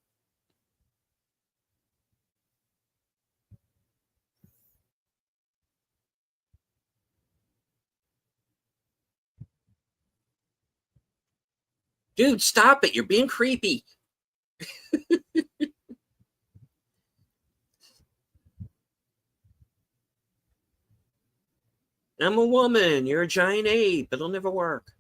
Dude, stop it. You're being creepy. I'm a woman. You're a giant ape. It'll never work.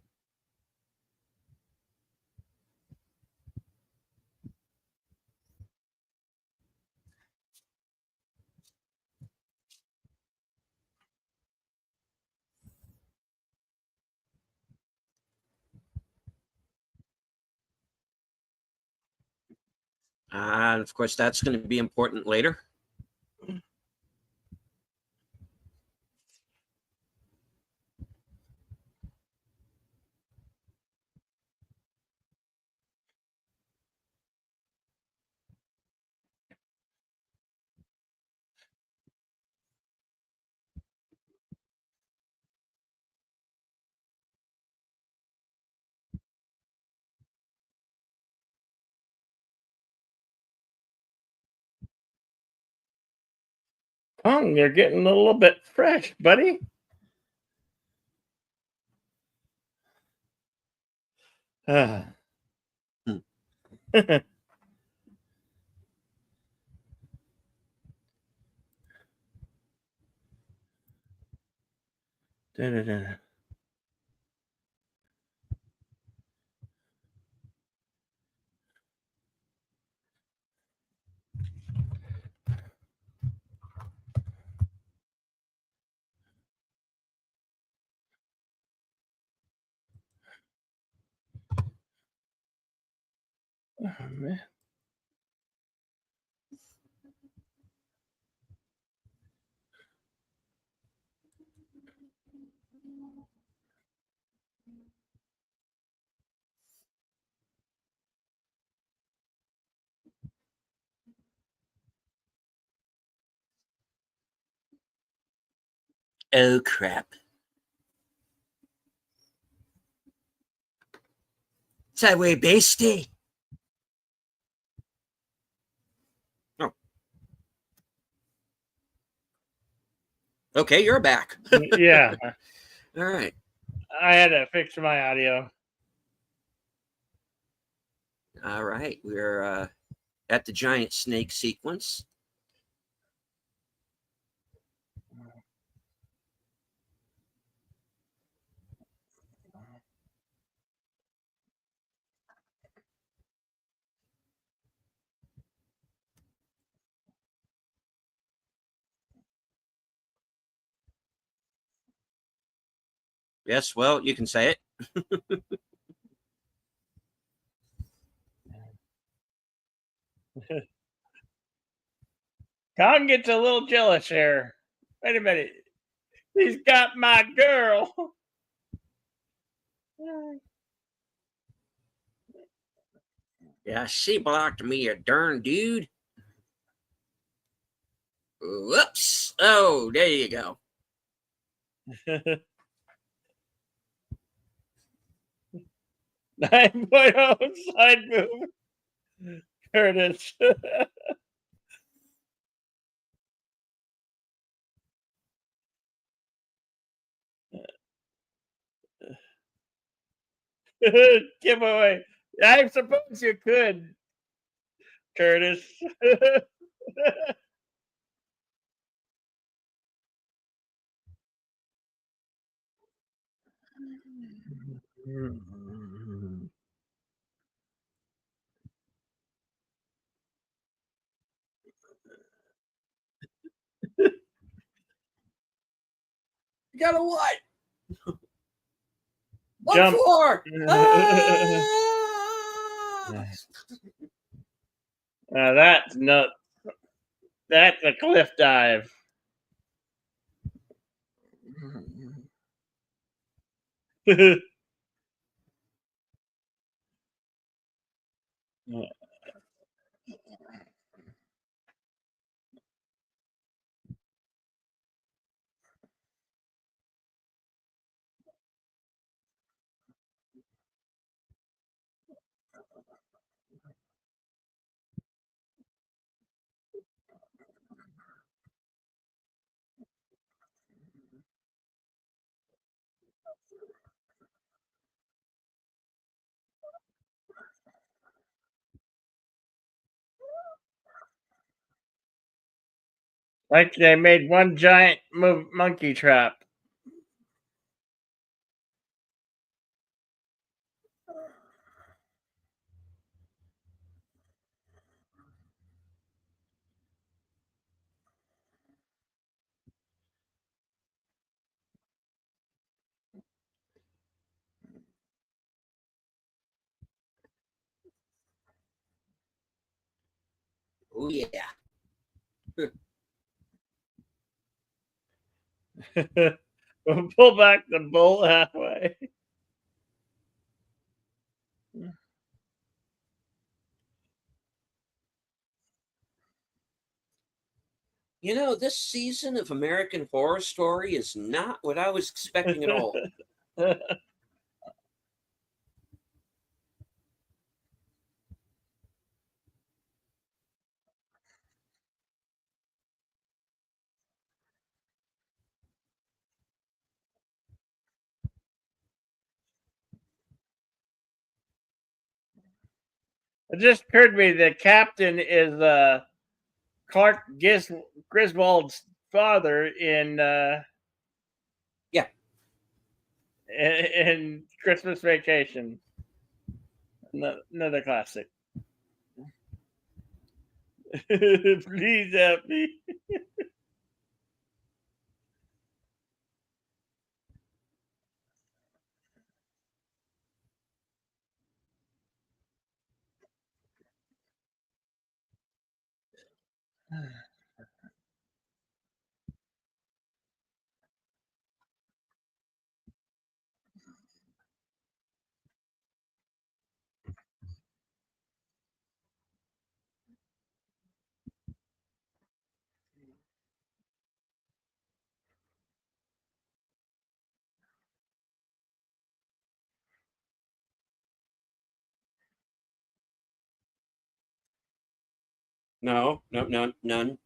Of course, that's going to be important later. Kong, you're getting a little bit fresh, buddy. Ah. Da-da-da. Oh, man. Oh, crap. It's that way, Basty. Oh. Okay, you're back. Yeah. All right. I had to fix my audio. All right. We're at the giant snake sequence. Yes, well, you can say it. Kong gets a little jealous here. Wait a minute. He's got my girl. Yeah, she blocked me, a darn dude. Whoops. Oh, there you go. 9.0 side move. Curtis. Giveaway. I suppose you could, Curtis. You got a what? What Jump. for? Ah! That's no. That's a cliff dive. Like they made one giant monkey trap. Oh, yeah. We'll pull back the bolt halfway. You know, this season of American Horror Story is not what I was expecting at all. It just occurred to me the captain is Clark Griswold's father Yeah. in Christmas Vacation. Another classic. Please help me. No, no, none, none,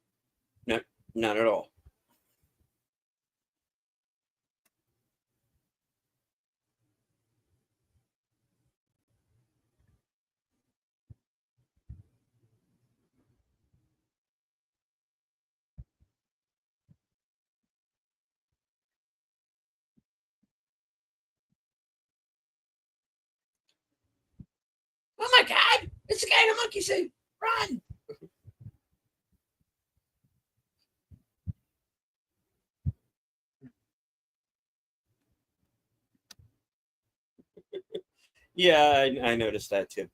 no, none at all. Oh my God! It's the guy in a monkey suit. Run! Yeah, I noticed that too.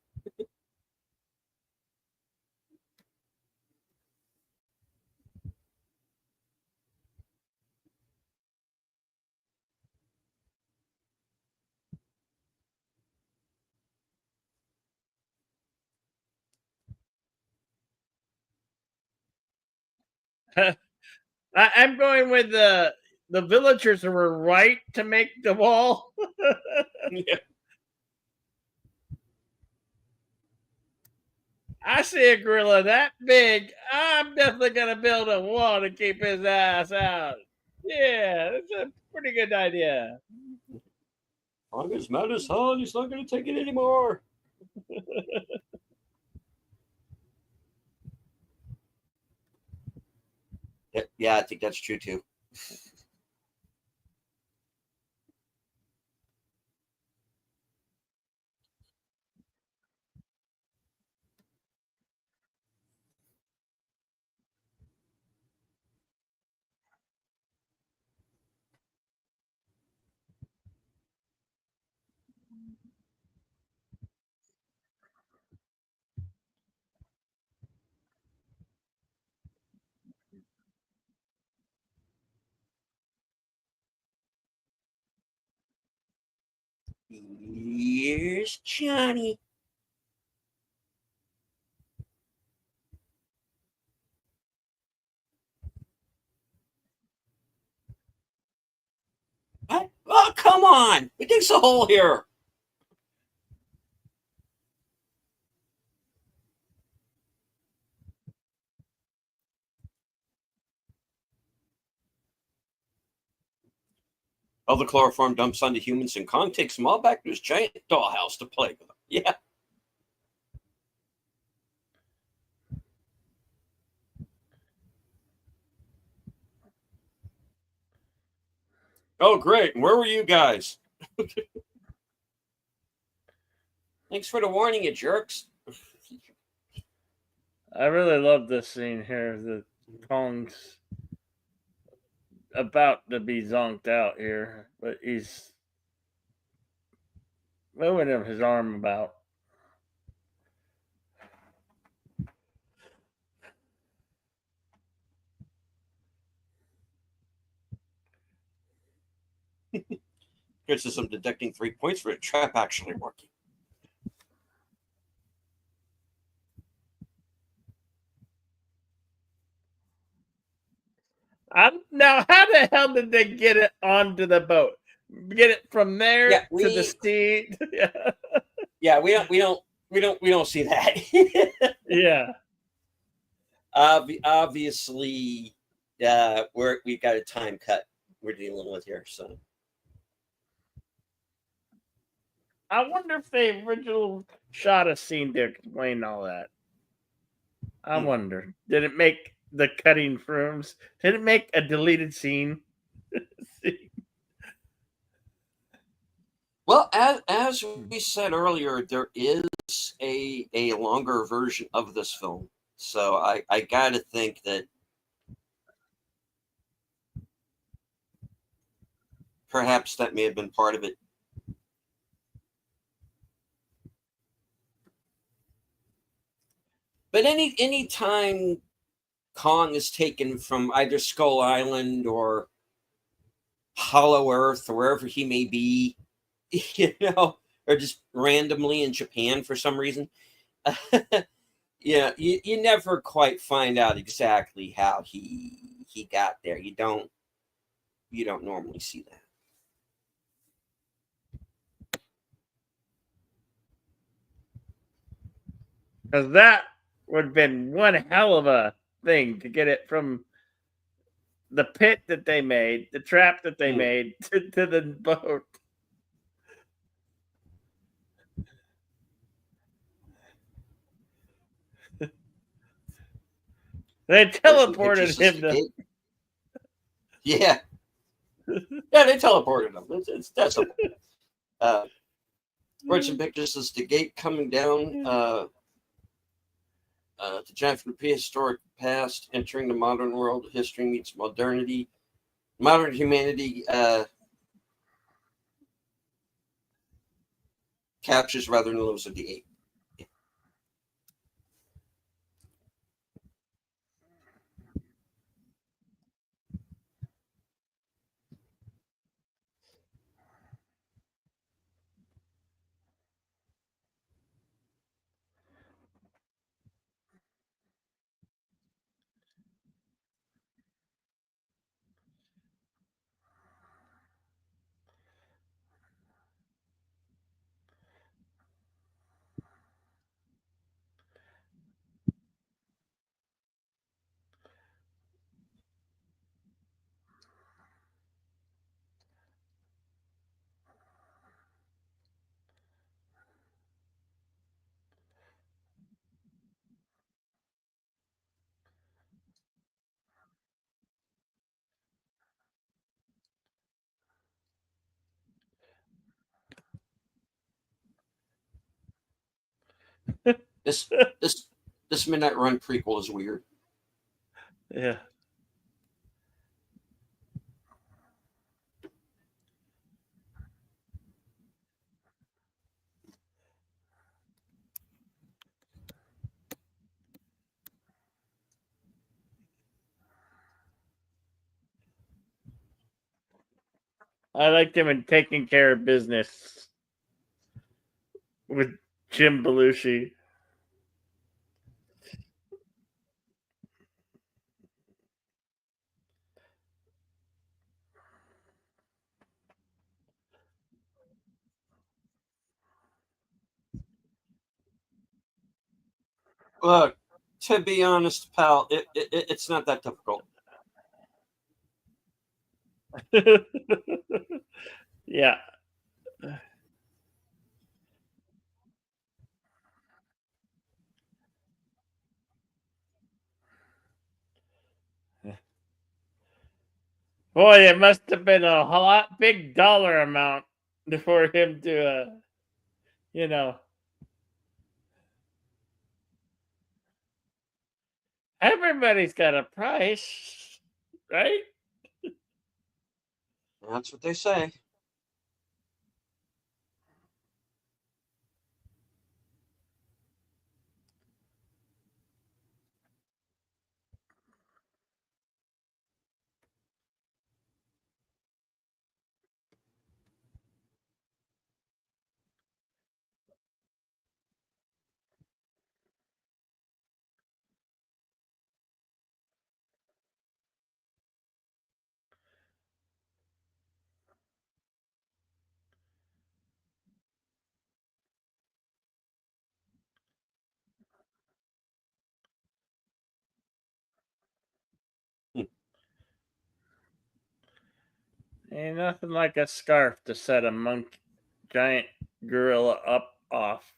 I'm going with the villagers were right to make the wall. Yeah. I see a gorilla that big. I'm definitely gonna build a wall to keep his ass out. Yeah, that's a pretty good idea. I'm as mad as hell. He's not going to take it anymore. Yeah, I think that's true too. Here's Johnny. What? Oh, come on. It digs a hole here. Other chloroform dumps onto humans, and Kong takes them all back to his giant dollhouse to play with them. Yeah. Oh, great. And where were you guys? Thanks for the warning, you jerks. I really love this scene here. The Kong's about to be zonked out here, but he's moving his arm about. Criticism deducting 3 points for a trap actually working. Now, how the hell did they get it onto the boat? Get it from there Yeah, to the sea? Yeah, we don't see that. Yeah. Obviously, we've got a time cut we're dealing with here. So I wonder if the original shot a scene to explain all that. I wonder. Did it make the cutting rooms? Did it make a deleted scene? well, as we said earlier, there is a longer version of this film. So I got to think that perhaps that may have been part of it. But any time Kong is taken from either Skull Island or Hollow Earth or wherever he may be, or just randomly in Japan for some reason, you never quite find out exactly how he got there. You don't normally see that. Because that would have been one hell of a thing to get it from the pit that they made, the trap that they made, to the boat. They teleported him to. Yeah. Yeah, they teleported him. That's a Fortune Pictures is the gate coming down to giant from the prehistoric past, entering the modern world. History meets modernity. Modern humanity captures rather than lose a D8. This this this Midnight Run prequel is weird. Yeah. I liked him in Taking Care of Business with Jim Belushi. Look, to be honest, pal, it's not that difficult. Yeah. Boy, it must have been a lot big dollar amount for him to, you know, everybody's got a price, right? That's what they say. Ain't nothing like a scarf to set a giant gorilla up off.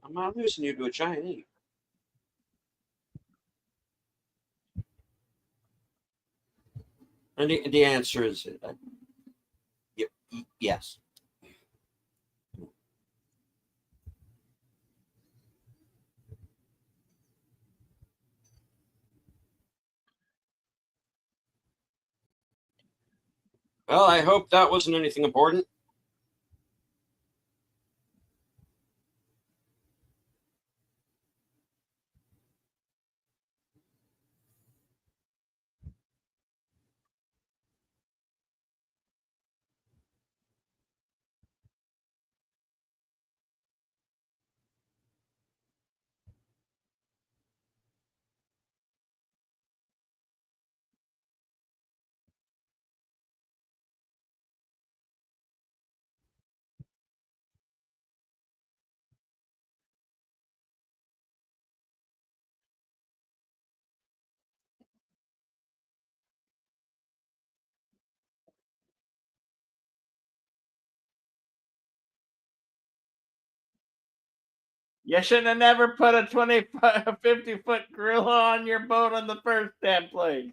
I'm not losing you to a giant ape. And the answer is yes. Well, I hope that wasn't anything important. You should have never put a 50-foot gorilla on your boat in the first damn place.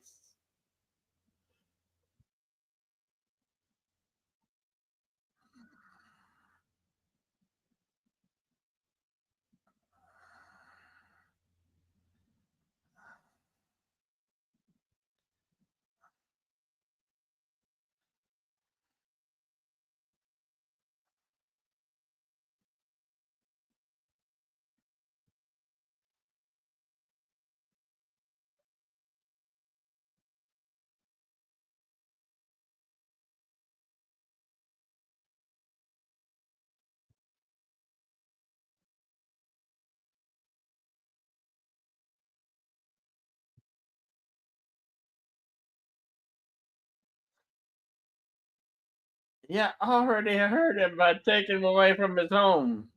Yeah, already heard him by taking him away from his home.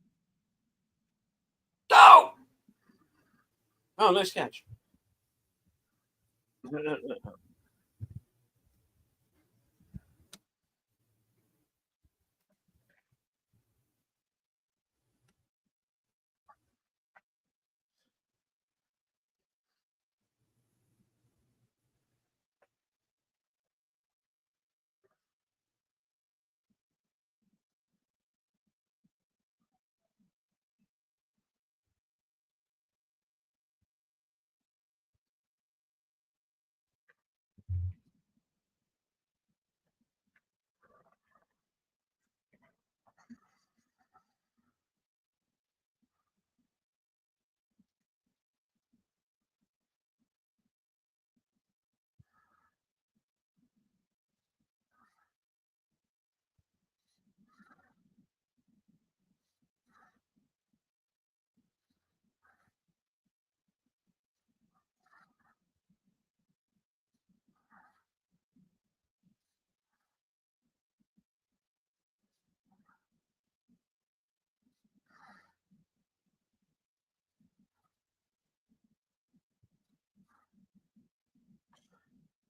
Oh! Oh, nice catch.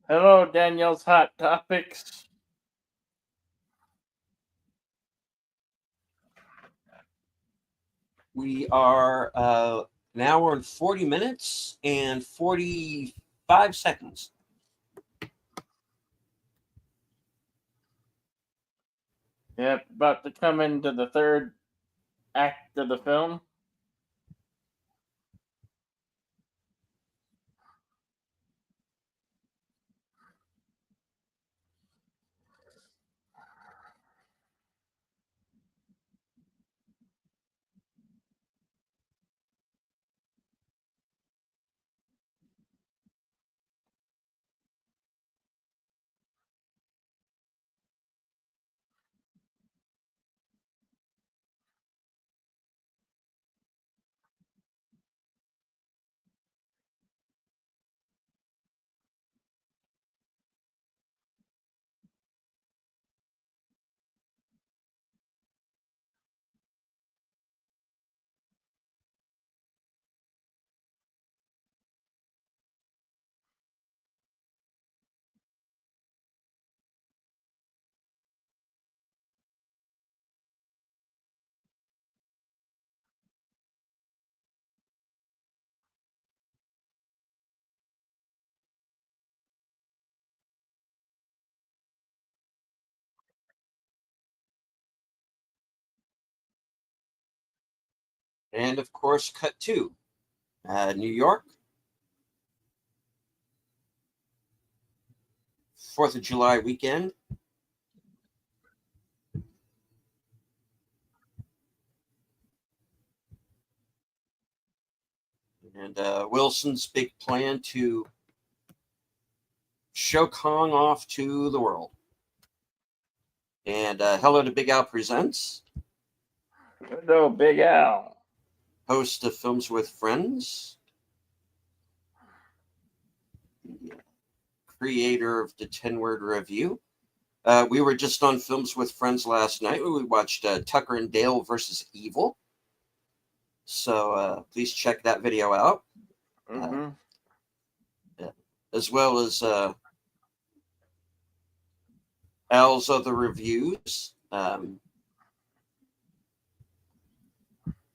Hello, Daniel's Hot Topics. We are an hour and 40 minutes and 45 seconds. Yep, about to come into the third act of the film. And of course, cut two. New York, 4th of July weekend. And Wilson's big plan to show Kong off to the world. And Hello to Big Al Presents, No, Big Al. host of Films with Friends, creator of the 10-Word Review. We were just on Films with Friends last night. We watched Tucker and Dale versus Evil. So please check that video out. Mm-hmm. As well as Al's other reviews.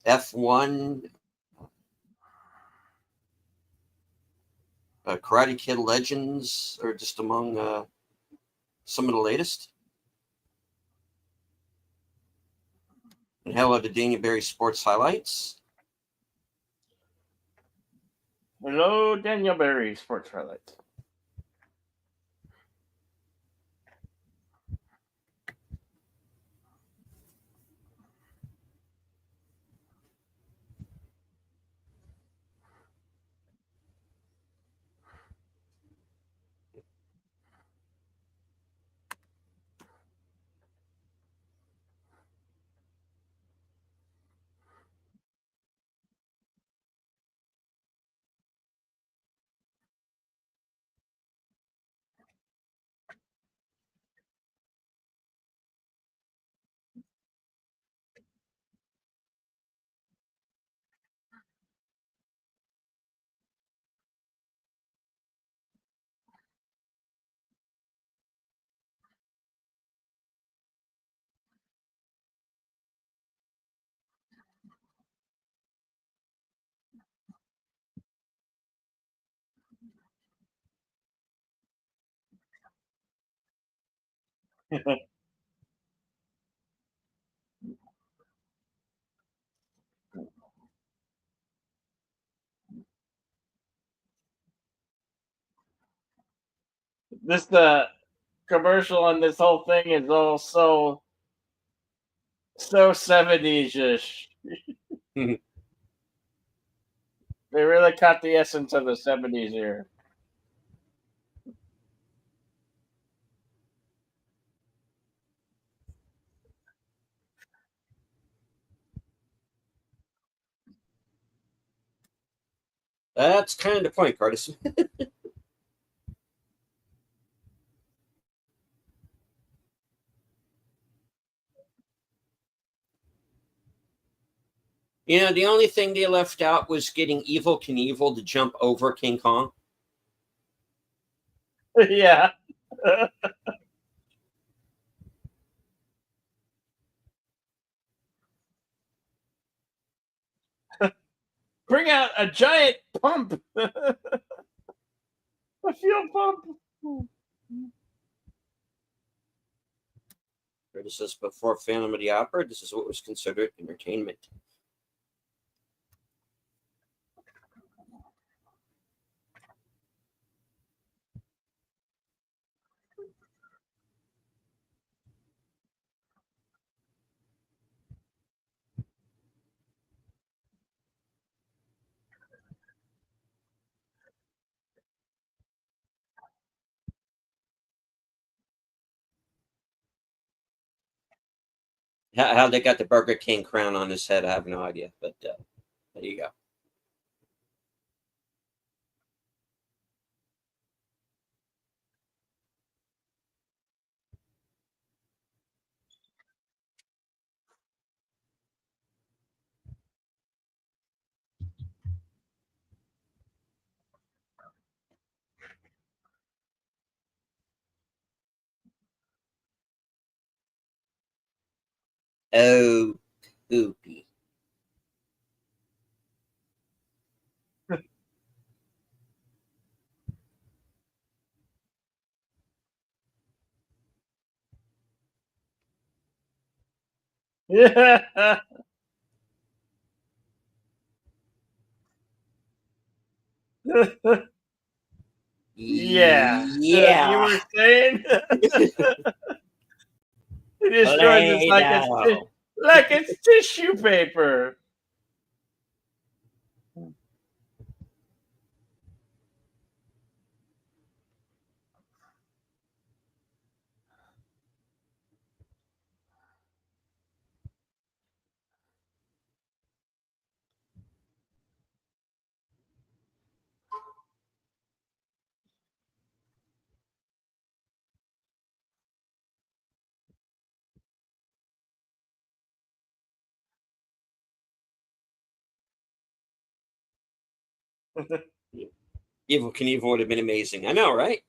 F1, Karate Kid Legends are just among some of the latest. And hello to Daniel Berry Sports Highlights. Hello, Daniel Berry, Sports Highlights. This the commercial on this whole thing is all so 70s ish. They really caught the essence of the 70s here. That's kind of the point, Curtis. The only thing they left out was getting Evil Knievel to jump over King Kong. Yeah. Bring out a giant pump. A fuel pump. Curtis says before Phantom of the Opera, this is what was considered entertainment. How they got the Burger King crown on his head, I have no idea. But there you go. Oh, poopy. Yeah. Yeah. You Yeah. were saying it destroys us Play-Doh. like it's tissue paper. Evil Knievel would have been amazing. I know, right?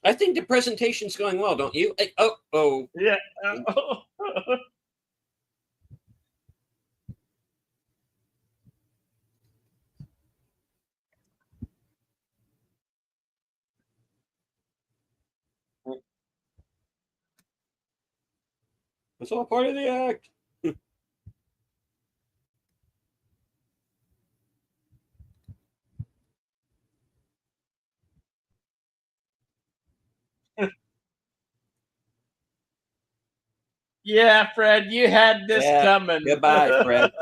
I think the presentation's going well, don't you? Oh. Yeah. It's all part of the act. Yeah, Fred, you had this Yeah. coming. Goodbye, Fred.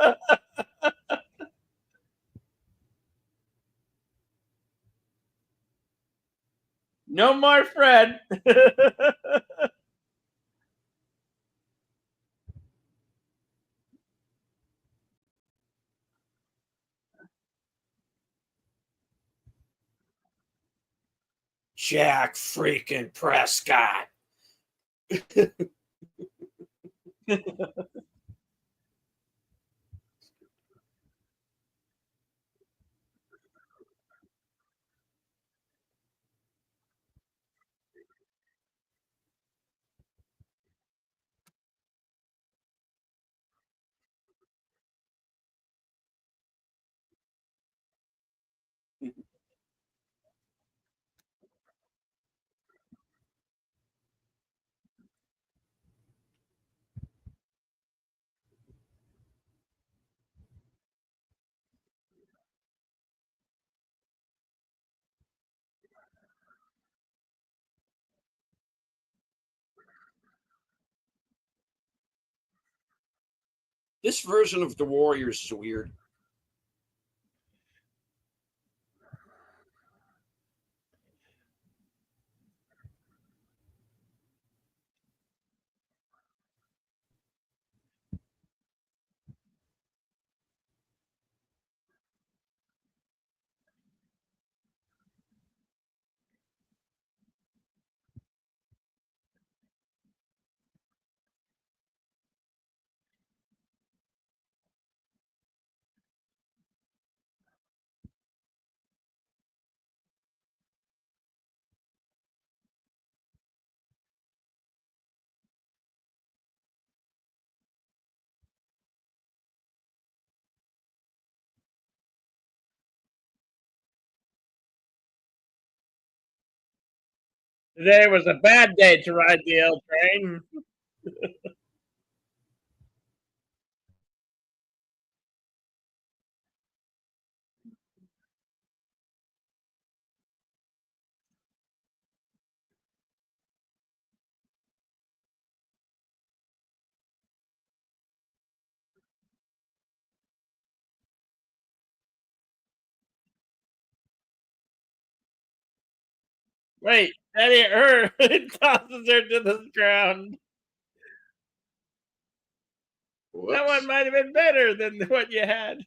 No more Fred. Jack freaking Prescott. This version of the Warriors is weird. Today was a bad day to ride the L train. Wait, that ain't her. It tosses her to the ground. Whoops. That one might have been better than what you had.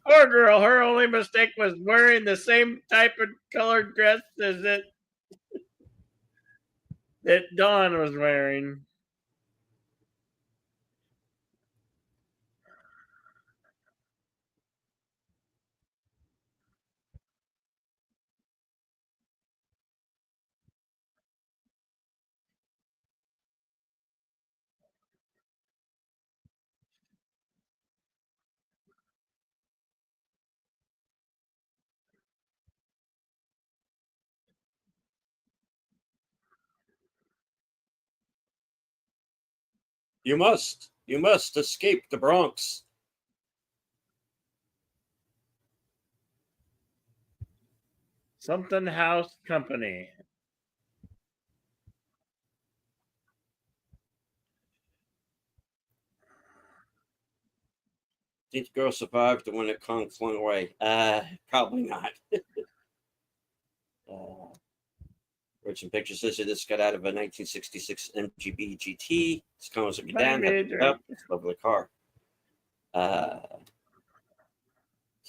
Poor girl, her only mistake was wearing the same type of colored dress as it that Dawn was wearing. You must. You must escape the Bronx. Something House Company. Did the girl survive the one that Kong flung away? Probably not. Virgin Pictures says this got out of a 1966 MGB GT. This car was looking down, had to up. It's a lovely car. The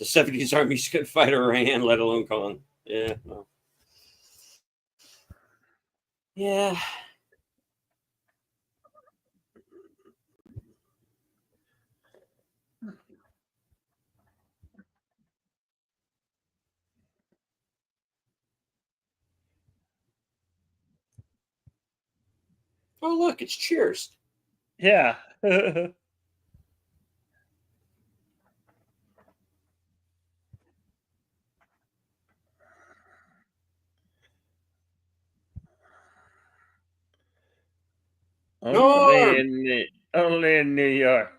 70s Army's couldn't fight Iran, let alone Kong. Yeah, well. Yeah. Oh, look, it's Cheers. Yeah. only Norm! in only in New York.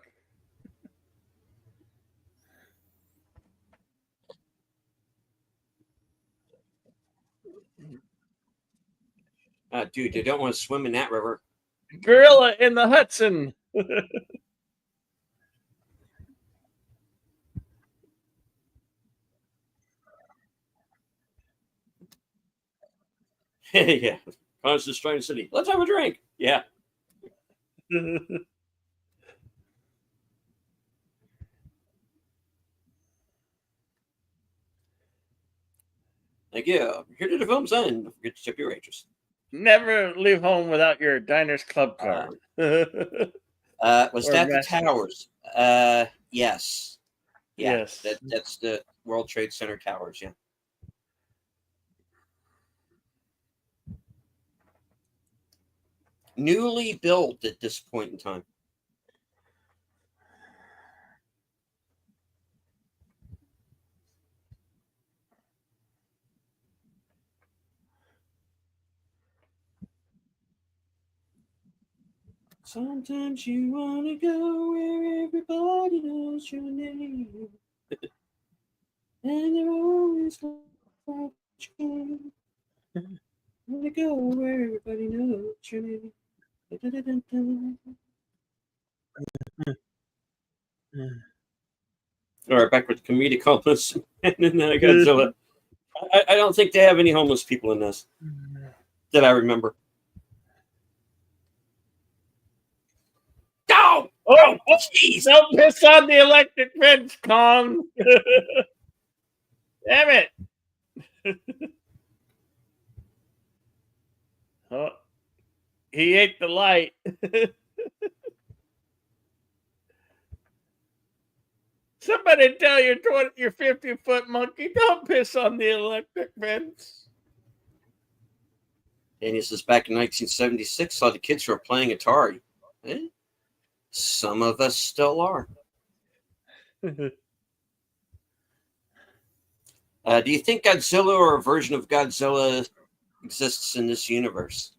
Dude, you don't want to swim in that river. Gorilla in the Hudson. Yeah. Connor's destroying the city. Let's have a drink. Yeah. Like, yeah, here to the film's end. Don't forget to tip your waitress. Never leave home without your Diners Club Uh, card. was Or that the Master. towers? Yes. Yeah, Yes. that's the World Trade Center towers. Yeah. Newly built at this point in time. Sometimes you want to go where everybody knows your name. And they're always watching. Want to go where everybody knows your name. Da-da-da-da-da. All right, back with comedic homeless. And then Godzilla. I don't think they have any homeless people in this that I remember. Go! Oh, Jeez! don't piss on the electric fence, Kong. Damn it. Oh, he ate the light. Somebody tell your 50-foot monkey, don't piss on the electric fence. And he says, back in 1976, saw the kids who were playing Atari. Eh? Some of us still are. Do you think Godzilla or a version of Godzilla exists in this universe?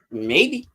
Maybe.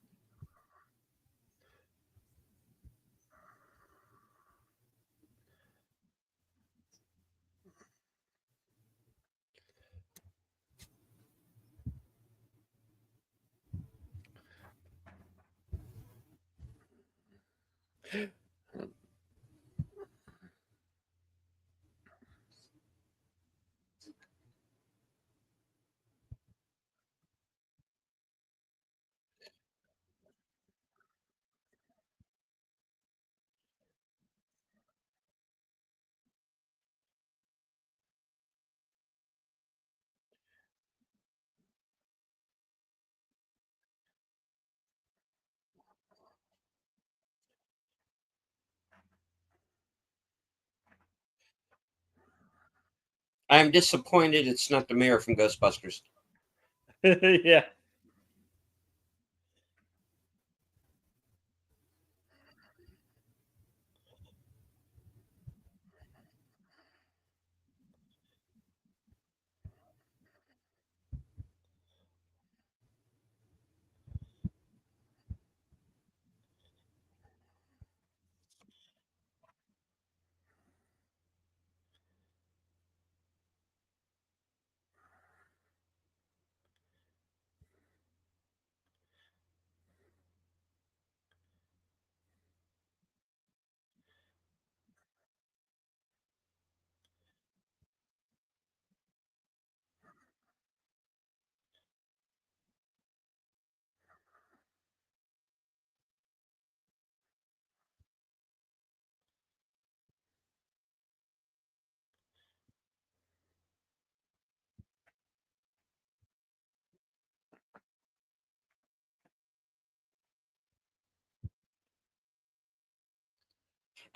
I'm disappointed it's not the mayor from Ghostbusters. Yeah.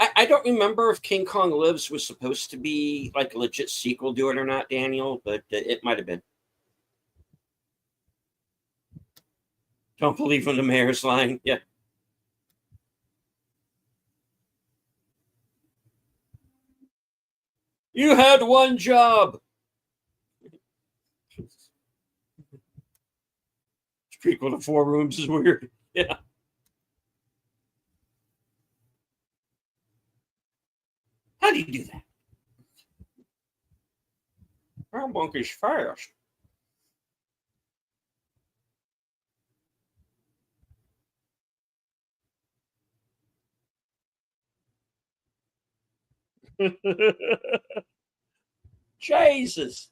I don't remember if King Kong Lives was supposed to be like a legit sequel to it or not, Daniel, but it might have been. Don't believe when the mayor's lying. Yeah. You had one job. Prequel to Four Rooms is weird. Yeah. How do you do that? Brown is fast. Jesus.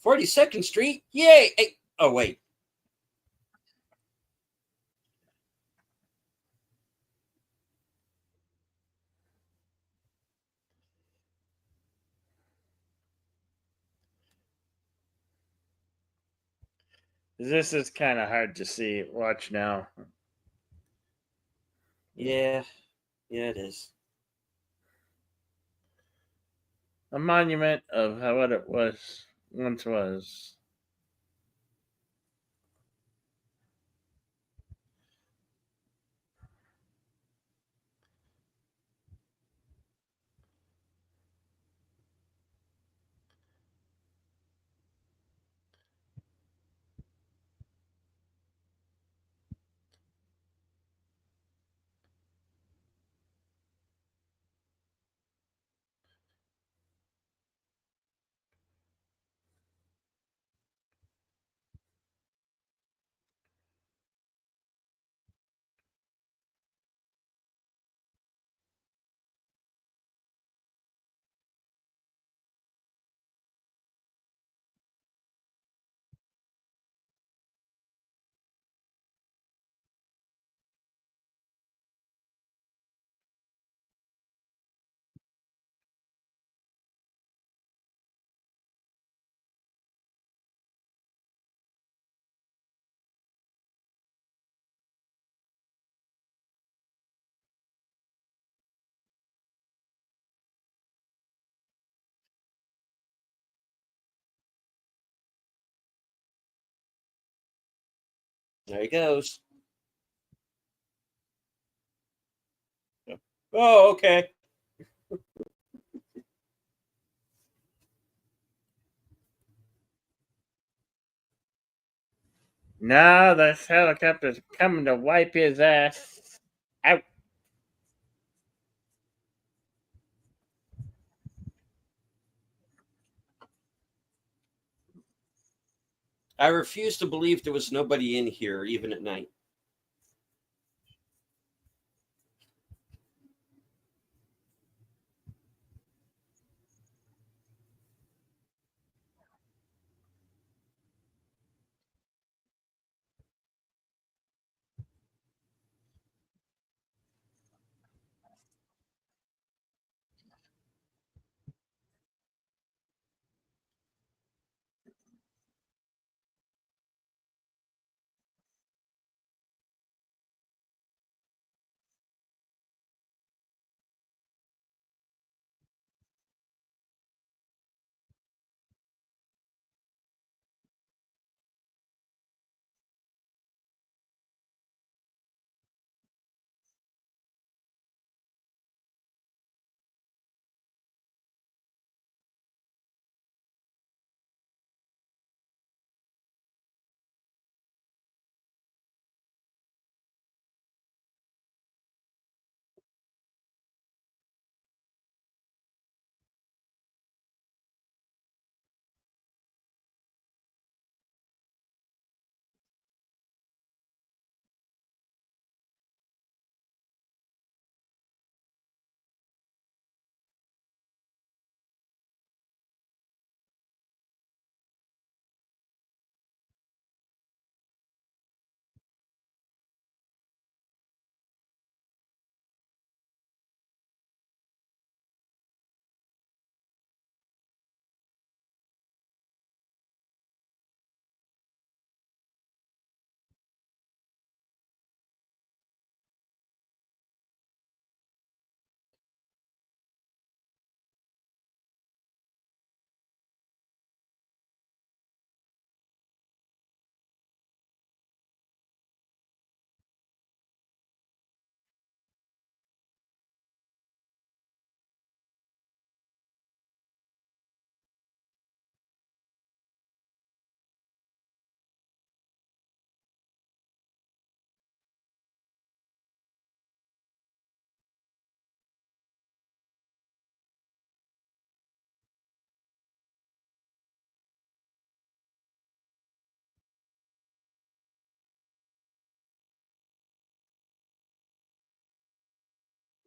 42nd Street? Yay. Hey. Oh, wait. This is kind of hard to see. Watch now. Yeah. Yeah, it is. A monument of how what it was once was. There he goes. Oh, okay. Now this helicopter's coming to wipe his ass out. I refuse to believe there was nobody in here, even at night.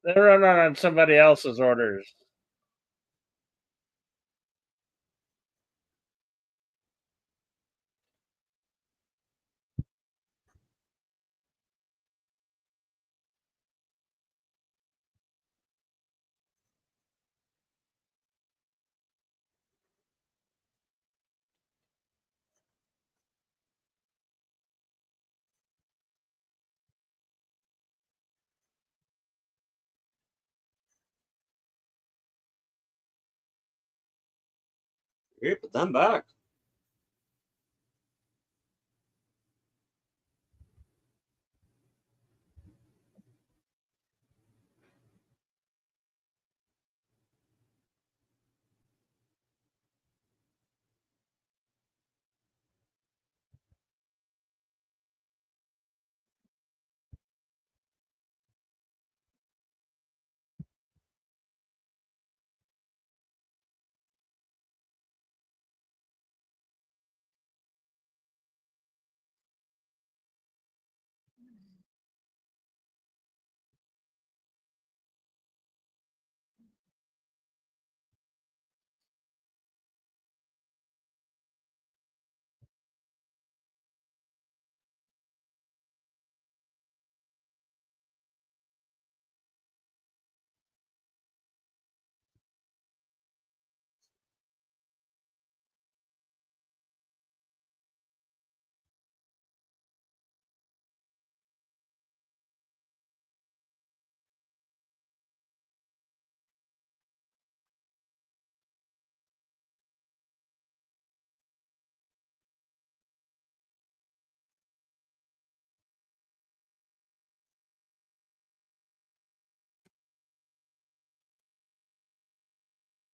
They run on somebody else's orders. Here, put them back.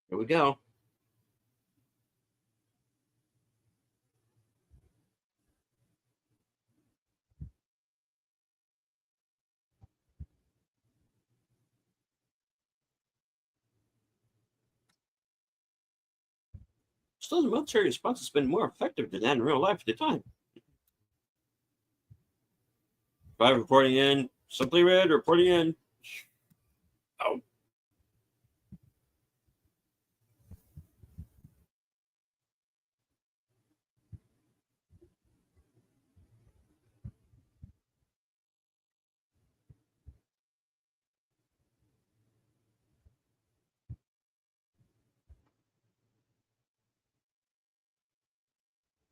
Here we go. Still, the military response has been more effective than that in real life at the time. 5 reporting in. Simply Red reporting in. Oh,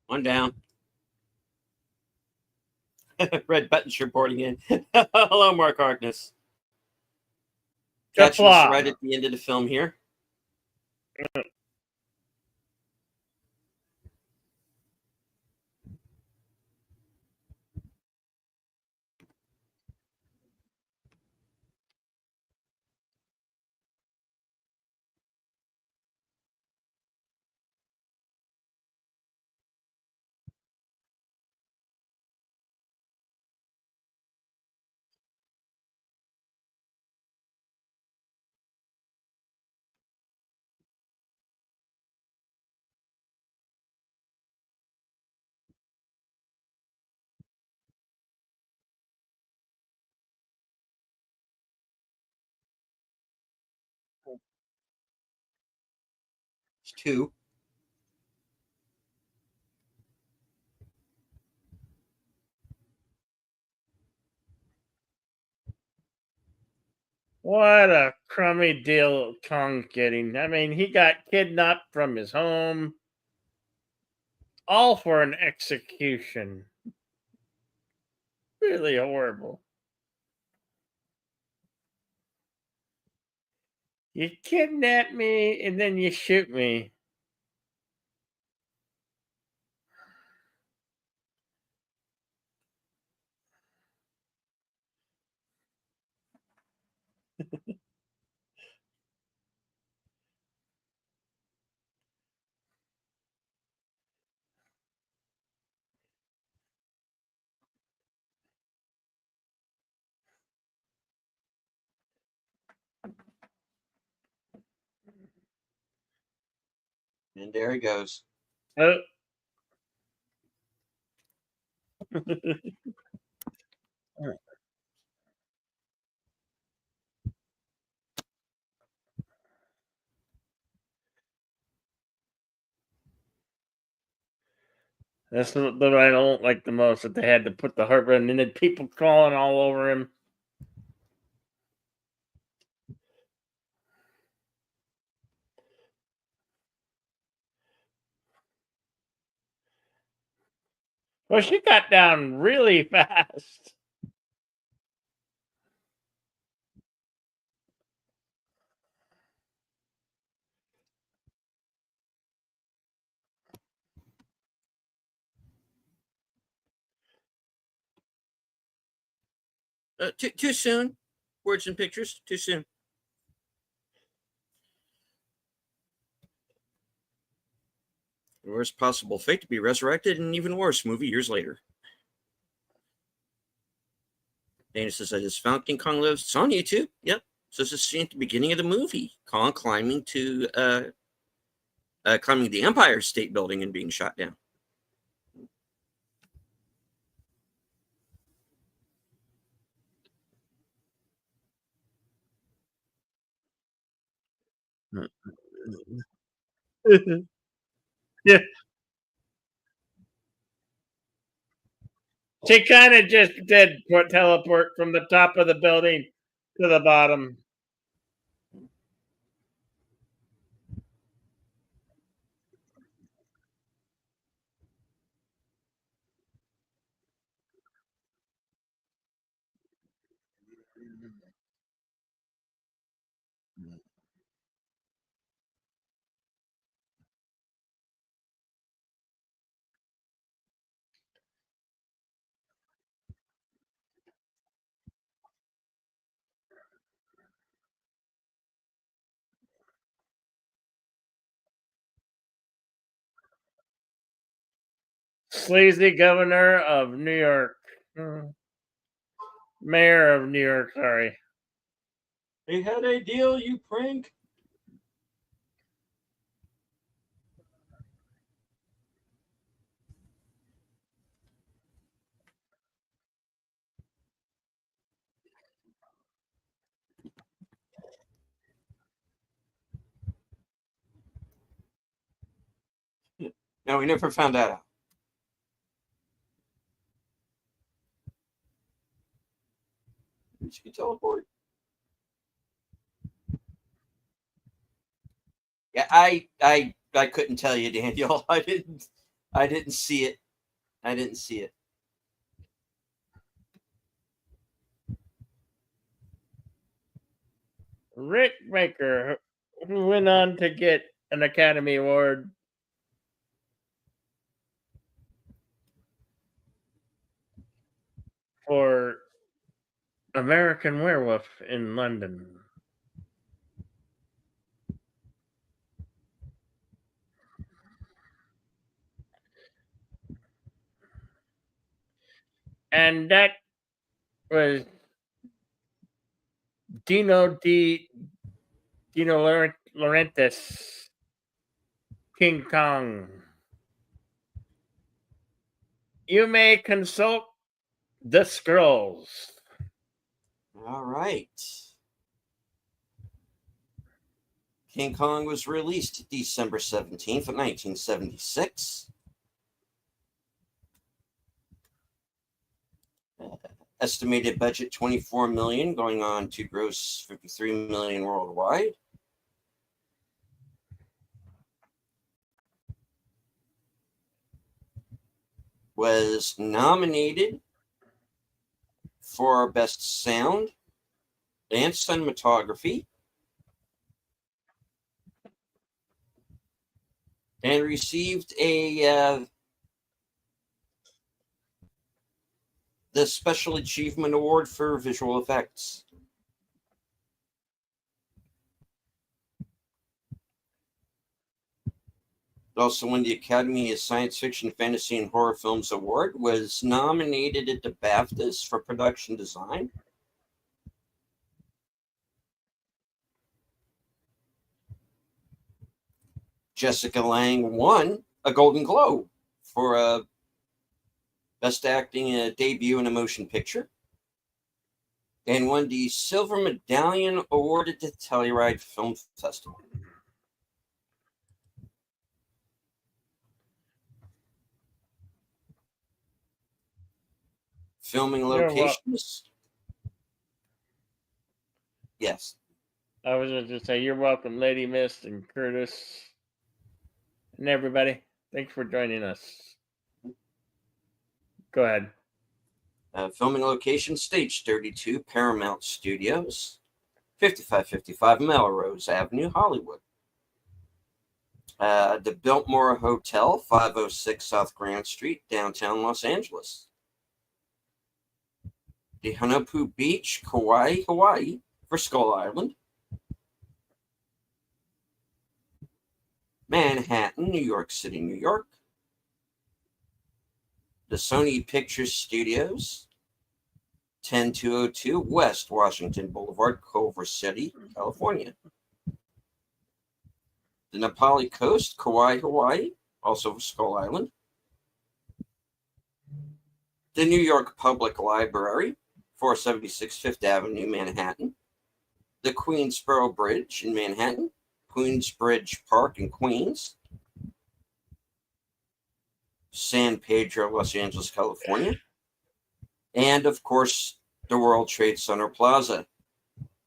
one down. Red Buttons reporting in. Hello, Mark Harkness. Catching us right at the end of the film here. It's 2. What a crummy deal Kong getting. I mean, he got kidnapped from his home, all for an execution. Really horrible. You kidnap me and then you shoot me. And there he goes. Oh. That's what I don't like the most, that they had to put the heartburn and then people crawling all over him. Well, she got down really fast. Too soon. Words and pictures. Too soon. Worst possible fate to be resurrected, and even worse movie years later. Dana says, I just found King Kong Lives. It's on YouTube. Yep. So this is seen at the beginning of the movie. Kong climbing the Empire State Building and being shot down. Yeah. She kind of just did teleport from the top of the building to the bottom. Sleazy governor of New York. Mayor of New York, sorry. They had a deal, you prank. No, we never found that out. She could teleport. Yeah, I couldn't tell you, Daniel. I didn't see it. I didn't see it. Rick Baker, who went on to get an Academy Award for American Werewolf in London. And that was Dino Laurentiis, King Kong. You may consult the scrolls. All right. King Kong was released December 17th of 1976. Estimated budget 24 million, going on to gross 53 million worldwide. Was nominated for best sound and cinematography, and received the Special Achievement Award for visual effects. Also won the Academy of Science Fiction, Fantasy, and Horror Films Award. Was nominated at the BAFTAs for production design. Jessica Lange won a Golden Globe for Best Acting Debut in a Motion Picture, and won the Silver Medallion Award at the Telluride Film Festival. Filming You're locations. Yes. I was going to say, you're welcome, Lady Mist and Curtis and everybody. Thanks for joining us. Go ahead. Filming location, Stage 32, Paramount Studios, 5555 Melrose Avenue, Hollywood. The Biltmore Hotel, 506 South Grand Street, downtown Los Angeles. The Hanapu Beach, Kauai, Hawaii, for Skull Island. Manhattan, New York City, New York. The Sony Pictures Studios, 10202 West Washington Boulevard, Culver City, California. The Napali Coast, Kauai, Hawaii, also for Skull Island. The New York Public Library, 476 Fifth Avenue, Manhattan. The Queensboro Bridge in Manhattan. Queensbridge Park in Queens. San Pedro, Los Angeles, California. And, of course, the World Trade Center Plaza,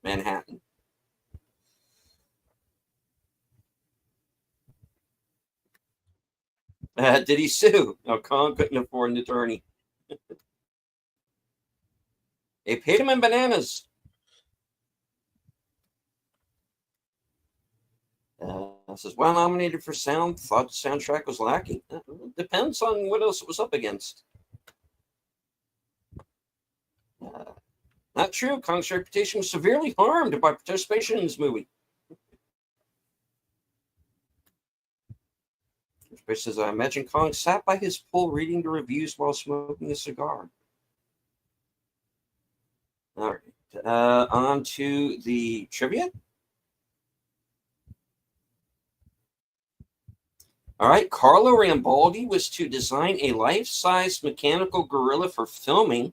Manhattan. Did he sue? No, Kong couldn't afford an attorney. They paid him in bananas. Says, well nominated for sound. Thought the soundtrack was lacking. Depends on what else it was up against. Not true. Kong's reputation was severely harmed by participation in this movie. Which says, I imagine Kong sat by his pool reading the reviews while smoking a cigar. All right. On to the trivia. All right. Carlo Rambaldi was to design a life-size mechanical gorilla for filming.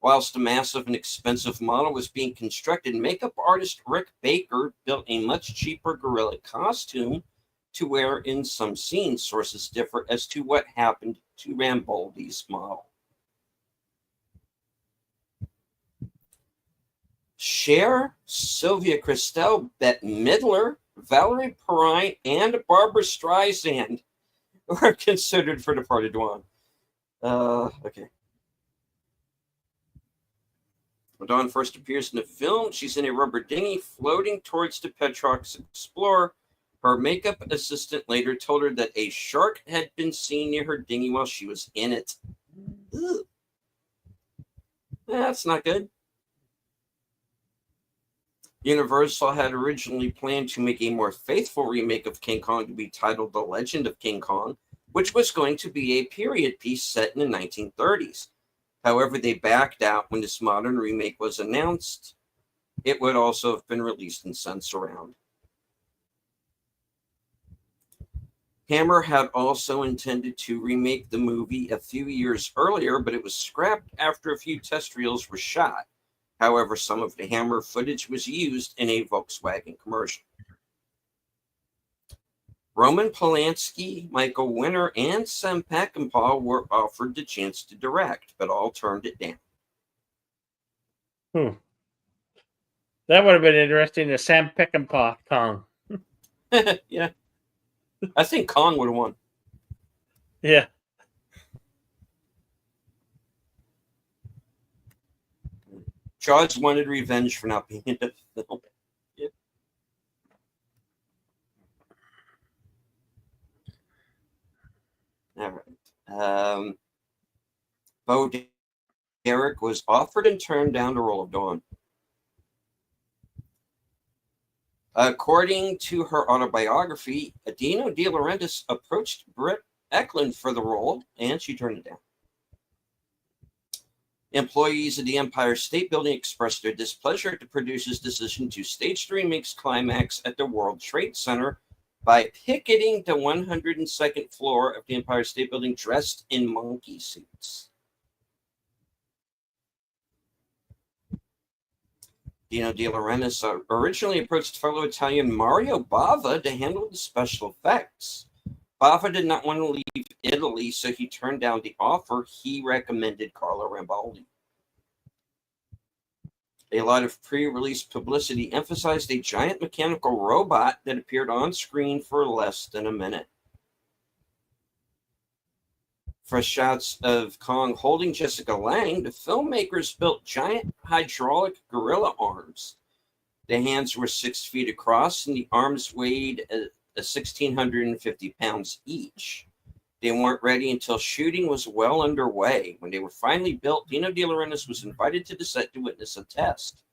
Whilst a massive and expensive model was being constructed, makeup artist Rick Baker built a much cheaper gorilla costume to wear in some scenes. Sources differ as to what happened to Rambaldi's model. Cher, Sylvia Kristel, Bette Midler, Valerie Perrine, and Barbara Streisand were considered for the part of Dawn. Okay. When Dawn first appears in the film, she's in a rubber dinghy floating towards the Petrox Explorer. Her makeup assistant later told her that a shark had been seen near her dinghy while she was in it. Ugh. That's not good. Universal had originally planned to make a more faithful remake of King Kong to be titled The Legend of King Kong, which was going to be a period piece set in the 1930s. However, they backed out when this modern remake was announced. It would also have been released in Sensurround. Hammer had also intended to remake the movie a few years earlier, but it was scrapped after a few test reels were shot. However, some of the Hammer footage was used in a Volkswagen commercial. Roman Polanski, Michael Winner, and Sam Peckinpah were offered the chance to direct, but all turned it down. That would have been interesting, the Sam Peckinpah Kong. Yeah. I think Kong would have won. Yeah. Jaws wanted revenge for not being in the film. Yeah. All right. Bo Derek was offered and turned down the role of Dawn. According to her autobiography, Dino De Laurentiis approached Brett Eklund for the role, and she turned it down. Employees of the Empire State Building expressed their displeasure at the producer's decision to stage the remake's climax at the World Trade Center by picketing the 102nd floor of the Empire State Building dressed in monkey suits. Dino De Laurentiis originally approached fellow Italian Mario Bava to handle the special effects. Bava did not want to leave Italy, so he turned down the offer. He recommended Carlo Rambaldi. A lot of pre-release publicity emphasized a giant mechanical robot that appeared on screen for less than a minute. For shots of Kong holding Jessica Lange, the filmmakers built giant hydraulic gorilla arms. The hands were 6 feet across, and the arms weighed 1,650 pounds each. They weren't ready until shooting was well underway. When they were finally built, Dino De Laurentiis was invited to the set to witness a test.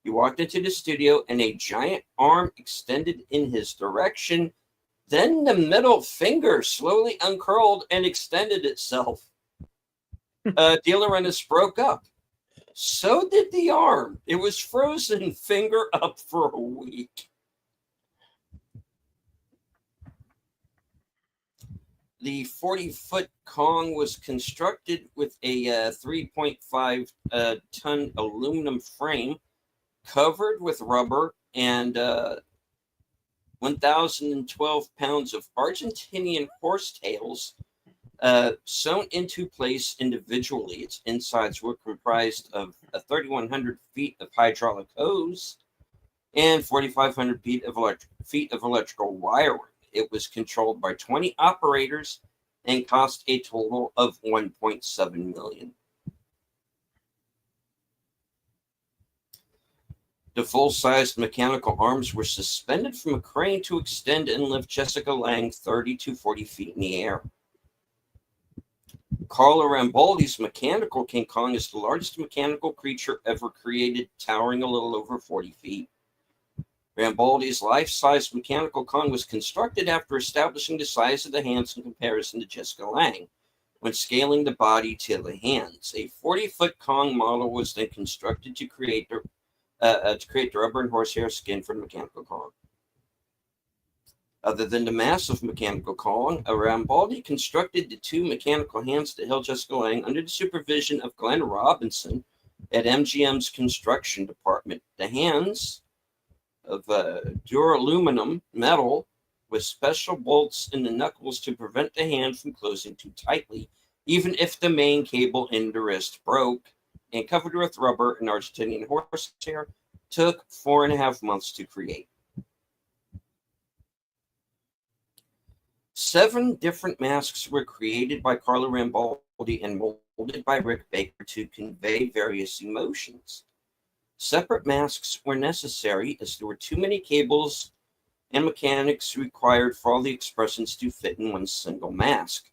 He walked into the studio, and a giant arm extended in his direction. Then the middle finger slowly uncurled and extended itself. De Laurentiis broke up. So did the arm. It was frozen finger up for a week. The 40-foot Kong was constructed with a 3.5 ton aluminum frame covered with rubber and 1,012 pounds of Argentinian horsetails sewn into place individually. Its insides were comprised of 3,100 feet of hydraulic hose and 4,500 feet of electrical wiring. It was controlled by 20 operators and cost a total of $1.7 million. The full-sized mechanical arms were suspended from a crane to extend and lift Jessica Lange 30 to 40 feet in the air. Carlo Rambaldi's mechanical King Kong is the largest mechanical creature ever created, towering a little over 40 feet. Rambaldi's life-size mechanical Kong was constructed after establishing the size of the hands in comparison to Jessica Lange when scaling the body to the hands. A 40-foot Kong model was then constructed to create the rubber and horsehair skin for the mechanical Kong. Other than the massive mechanical Kong, Rambaldi constructed the two mechanical hands that held Jessica Lange under the supervision of Glenn Robinson at MGM's construction department. The hands of duraluminum metal with special bolts in the knuckles to prevent the hand from closing too tightly, even if the main cable in the wrist broke, and covered with rubber and Argentinian horsehair, took 4.5 months to create. 7 different masks were created by Carlo Rambaldi and molded by Rick Baker to convey various emotions. Separate masks were necessary as there were too many cables and mechanics required for all the expressions to fit in one single mask.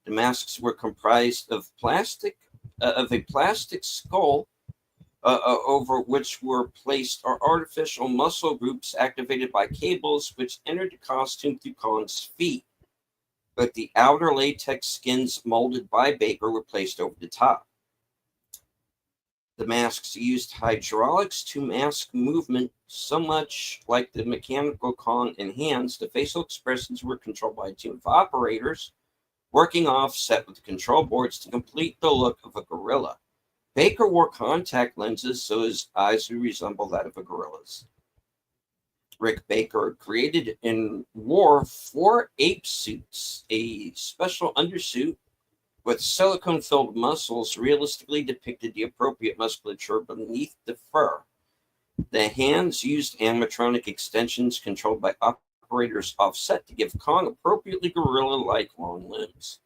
The masks were comprised of a plastic skull over which were placed artificial muscle groups activated by cables which entered the costume through Kong's feet. But the outer latex skins molded by Baker were placed over the top. The masks used hydraulics to mask movement, so much like the mechanical Kong and hands. The facial expressions were controlled by a team of operators working offset with the control boards to complete the look of a gorilla. Baker wore contact lenses so his eyes would resemble that of a gorilla's. Rick Baker created and wore 4 ape suits, a special undersuit with silicone-filled muscles realistically depicted the appropriate musculature beneath the fur. The hands used animatronic extensions controlled by operators offset to give Kong appropriately gorilla-like long limbs.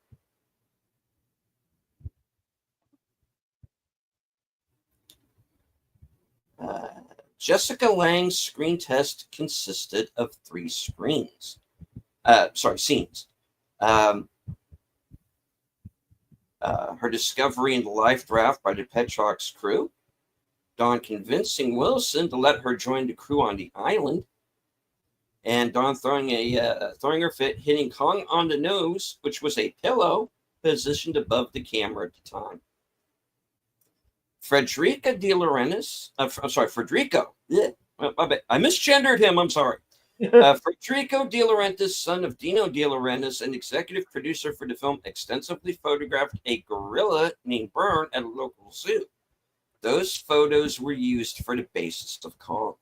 Jessica Lange's screen test consisted of 3 scenes. Her discovery in the life raft by the Petrox crew, Dawn convincing Wilson to let her join the crew on the island, and Dawn throwing her fit, hitting Kong on the nose, which was a pillow positioned above the camera at the time. Federico De Laurentiis. Yeah, I misgendered him. I'm sorry. Federico De Laurentiis, son of Dino De Laurentiis, and executive producer for the film, extensively photographed a gorilla named Bern at a local zoo. Those photos were used for the basis of Kong.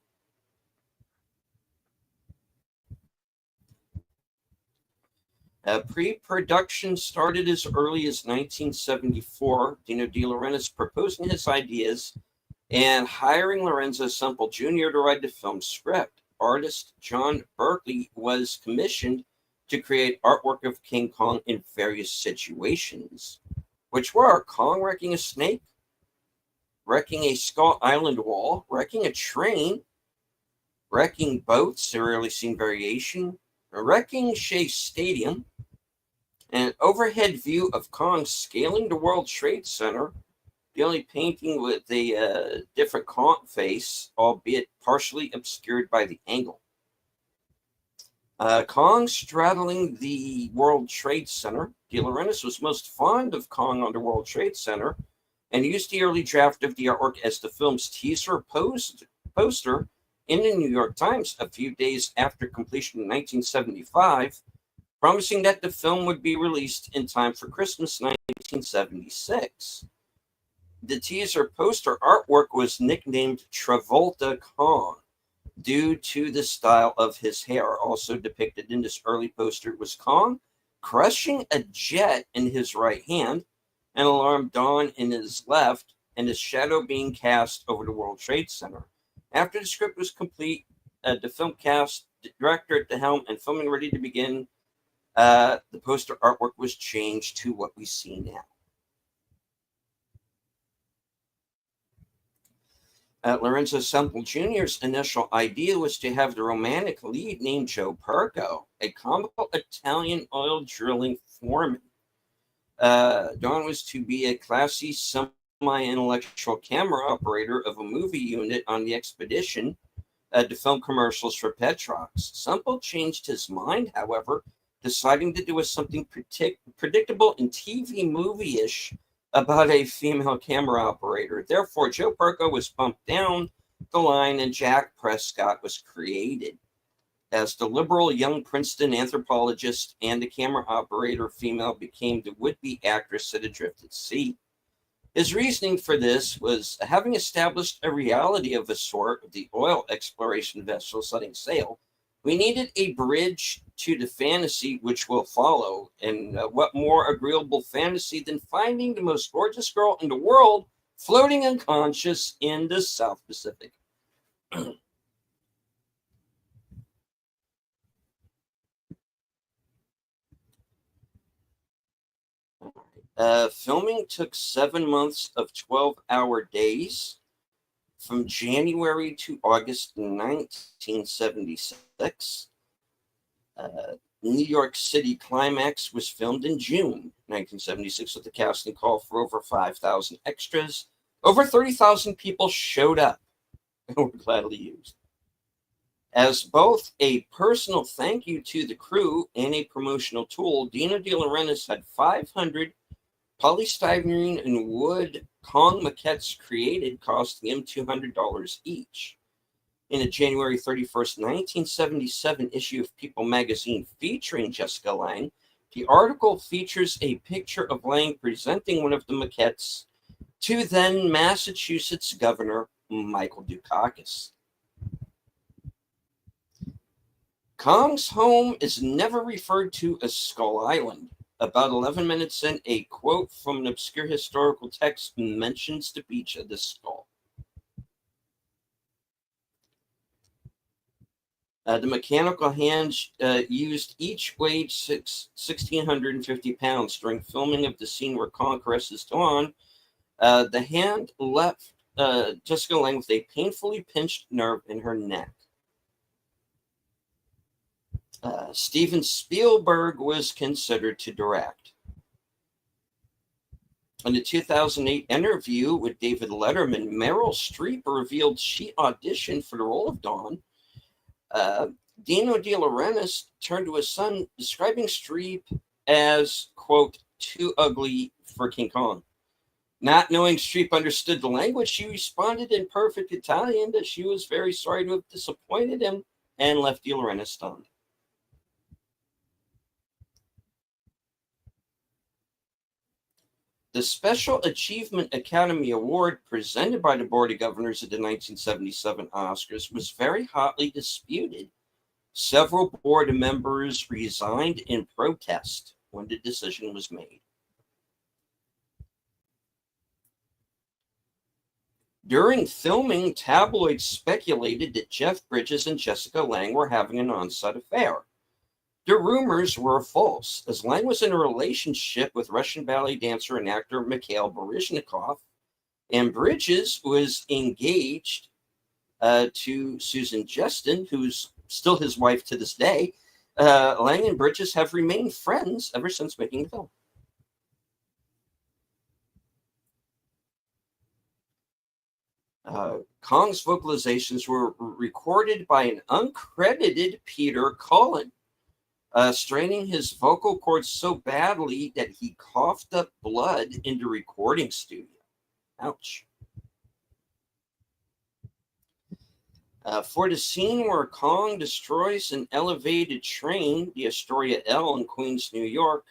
Pre-production started as early as 1974, Dino De Laurentiis proposing his ideas and hiring Lorenzo Semple Jr. to write the film's script. Artist John Berkeley was commissioned to create artwork of King Kong in various situations, which were Kong wrecking a snake, wrecking a Skull Island wall, wrecking a train, wrecking boats, a rarely seen variation, wrecking Shea Stadium, an overhead view of Kong scaling the World Trade Center, the only painting with a different Kong face, albeit partially obscured by the angle. Kong straddling the World Trade Center. De Laurentiis was most fond of Kong on the World Trade Center and used the early draft of the artwork as the film's teaser poster in the New York Times a few days after completion in 1975, promising that the film would be released in time for Christmas 1976. The teaser poster artwork was nicknamed Travolta Kong due to the style of his hair. Also depicted in this early poster was Kong crushing a jet in his right hand, an alarmed dawn in his left, and his shadow being cast over the World Trade Center. After the script was complete, the film cast, the director at the helm, and filming ready to begin, the poster artwork was changed to what we see now. Lorenzo Semple Jr.'s initial idea was to have the romantic lead named Joe Perko, a comical Italian oil drilling foreman. Don was to be a classy, semi-intellectual camera operator of a movie unit on the expedition to film commercials for Petrox. Semple changed his mind, however, deciding to do something predictable and TV movie-ish about a female camera operator. Therefore, Joe Perko was bumped down the line and Jack Prescott was created as the liberal young Princeton anthropologist and the camera operator female became the would-be actress at Adrift at Sea. His reasoning for this was having established a reality of a sort of the oil exploration vessel setting sail, we needed a bridge to the fantasy which will follow. And what more agreeable fantasy than finding the most gorgeous girl in the world floating unconscious in the South Pacific? Filming took 7 months of 12-hour days from January to August 1976. New York City climax was filmed in June 1976 with the casting call for over 5,000 extras. Over 30,000 people showed up and were gladly used. As both a personal thank you to the crew and a promotional tool, Dino De Laurentiis had 500 polystyrene and wood Kong maquettes created, costing him $200 each. In a January 31st, 1977 issue of People magazine featuring Jessica Lange, the article features a picture of Lange presenting one of the maquettes to then Massachusetts Governor Michael Dukakis. Kong's home is never referred to as Skull Island. About 11 minutes in, a quote from an obscure historical text mentions the beach of the skull. The mechanical hands used each weighed 1,650 pounds. During filming of the scene where Kong caresses Dawn, the hand left Jessica Lange with a painfully pinched nerve in her neck. Steven Spielberg was considered to direct. In a 2008 interview with David Letterman, Meryl Streep revealed she auditioned for the role of Dawn. Dino De Laurentiis turned to his son, describing Streep as, quote, too ugly for King Kong. Not knowing Streep understood the language, she responded in perfect Italian that she was very sorry to have disappointed him and left De Laurentiis stunned. The Special Achievement Academy Award presented by the Board of Governors at the 1977 Oscars was very hotly disputed. Several board members resigned in protest when the decision was made. During filming, tabloids speculated that Jeff Bridges and Jessica Lange were having an on-set affair. The rumors were false, as Lange was in a relationship with Russian ballet dancer and actor Mikhail Baryshnikov, and Bridges was engaged to Susan Justin, who's still his wife to this day. Lange and Bridges have remained friends ever since making the film. Kong's vocalizations were recorded by an uncredited Peter Cullen, straining his vocal cords so badly that he coughed up blood in the recording studio. Ouch. For the scene where Kong destroys an elevated train, the Astoria L in Queens, New York,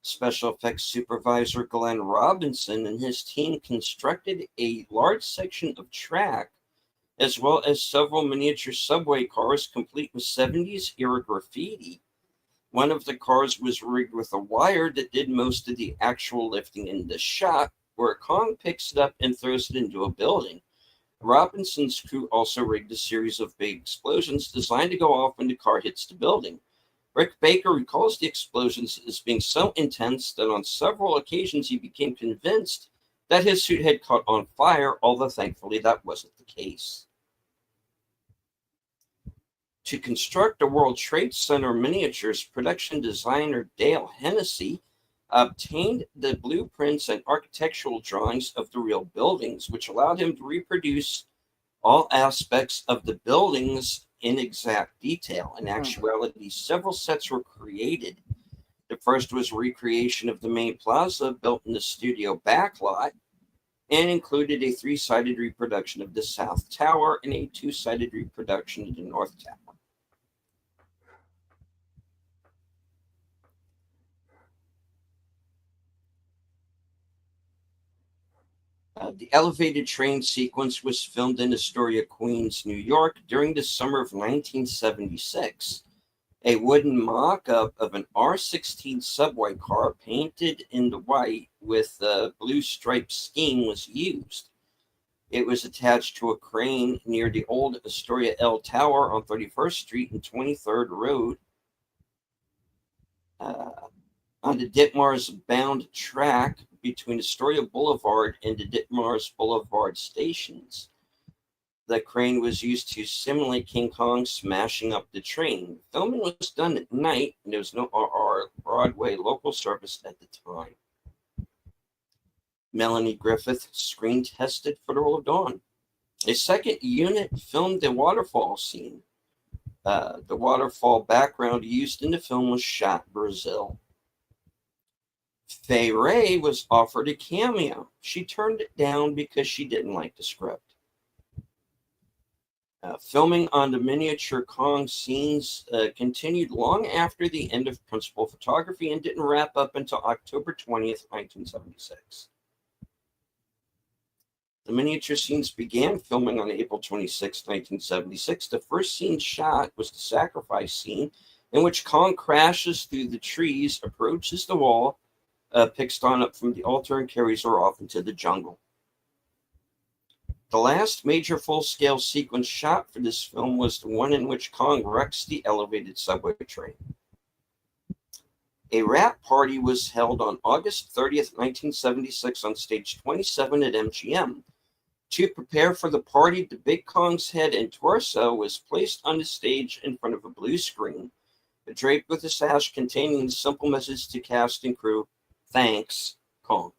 special effects supervisor Glenn Robinson and his team constructed a large section of track, as well as several miniature subway cars complete with 70s era graffiti. One of the cars was rigged with a wire that did most of the actual lifting in the shot, where Kong picks it up and throws it into a building. Robinson's crew also rigged a series of big explosions designed to go off when the car hits the building. Rick Baker recalls the explosions as being so intense that on several occasions he became convinced that his suit had caught on fire, although thankfully that wasn't the case. To construct the World Trade Center miniatures, production designer Dale Hennessy obtained the blueprints and architectural drawings of the real buildings, which allowed him to reproduce all aspects of the buildings in exact detail. In actuality, several sets were created. The first was a recreation of the main plaza built in the studio backlot and included a 3-sided reproduction of the South Tower and a 2-sided reproduction of the North Tower. The elevated train sequence was filmed in Astoria, Queens, New York during the summer of 1976. A wooden mock-up of an R16 subway car painted in the white with blue striped scheme was used. It was attached to a crane near the old Astoria L Tower on 31st Street and 23rd Road. On the Ditmars bound track between Astoria Boulevard and the Ditmars Boulevard stations. The crane was used to simulate King Kong smashing up the train. Filming was done at night, and there was no Broadway local service at the time. Melanie Griffith screen tested for the role of Dawn. A second unit filmed the waterfall scene. The waterfall background used in the film was shot in Brazil. Fay Wray was offered a cameo. She turned it down because she didn't like the script. Filming on the miniature Kong scenes continued long after the end of principal photography and didn't wrap up until October 20th, 1976. The miniature scenes began filming on April 26, 1976. The first scene shot was the sacrifice scene, in which Kong crashes through the trees, approaches the wall, picks Dawn up from the altar, and carries her off into the jungle. The last major full-scale sequence shot for this film was the one in which Kong wrecks the elevated subway train. A wrap party was held on August 30th, 1976 on stage 27 at MGM. To prepare for the party, the Big Kong's head and torso was placed on the stage in front of a blue screen, draped with a sash containing the simple message to cast and crew, "Thanks, Kong."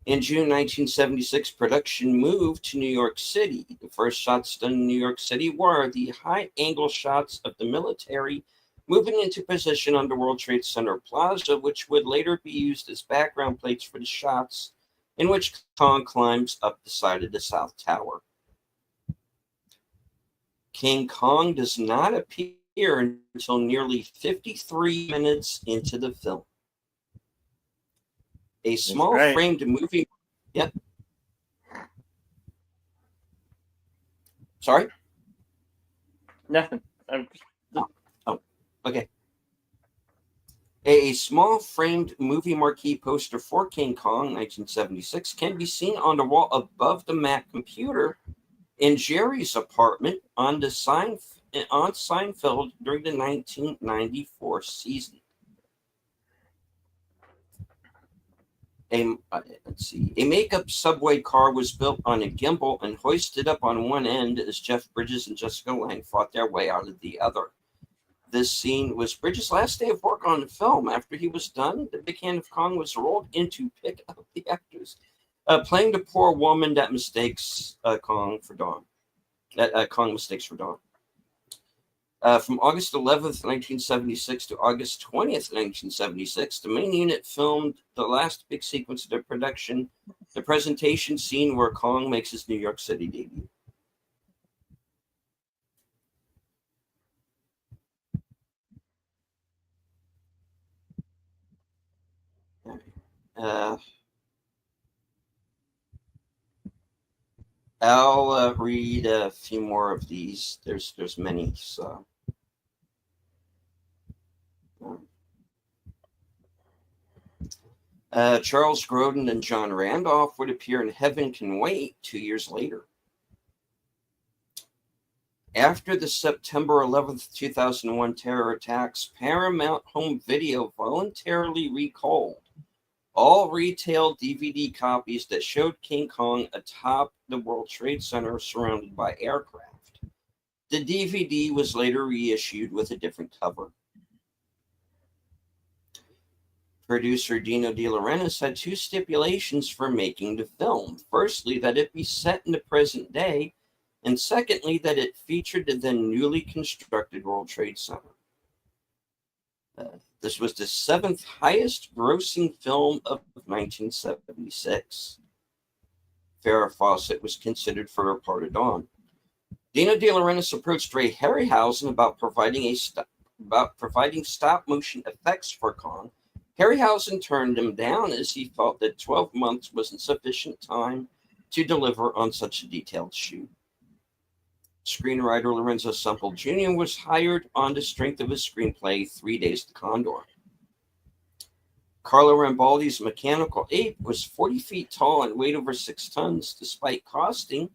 In June 1976, production moved to New York City. The first shots done in New York City were the high-angle shots of the military moving into position on the World Trade Center Plaza, which would later be used as background plates for the shots in which Kong climbs up the side of the South Tower. King Kong does not appear until nearly 53 minutes into the film. A small framed movie. Yep. Sorry? Nothing. Oh, okay. A small framed movie marquee poster for King Kong 1976 can be seen on the wall above the Mac computer in Jerry's apartment on Seinfeld during the 1994 season. Let's see. A makeup subway car was built on a gimbal and hoisted up on one end as Jeff Bridges and Jessica Lange fought their way out of the other. This scene was Bridges' last day of work on the film. After he was done, the big hand of Kong was rolled in to pick up the actors, playing the poor woman that mistakes Kong for Dawn. That Kong mistakes for Dawn. From August 11th, 1976 to August 20th, 1976, the main unit filmed the last big sequence of the production, the presentation scene where Kong makes his New York City debut. I'll read a few more of these. There's many, so. Charles Grodin and John Randolph would appear in Heaven Can Wait 2 years later. After the September 11th, 2001 terror attacks, Paramount Home Video voluntarily recalled all retail DVD copies that showed King Kong atop the World Trade Center surrounded by aircraft. The DVD was later reissued with a different cover. Producer Dino De Laurentiis had two stipulations for making the film. Firstly, that it be set in the present day, and secondly, that it featured the then newly constructed World Trade Center. This was the seventh highest grossing film of 1976. Farrah Fawcett was considered for her part of Dawn. Dino De Laurentiis approached Ray Harryhausen about providing stop motion effects for Kong. Harryhausen turned him down as he felt that 12 months wasn't sufficient time to deliver on such a detailed shoot. Screenwriter Lorenzo Semple Jr. was hired on the strength of his screenplay 3 Days to Condor. Carlo Rambaldi's mechanical ape was 40 feet tall and weighed over 6 tons. Despite costing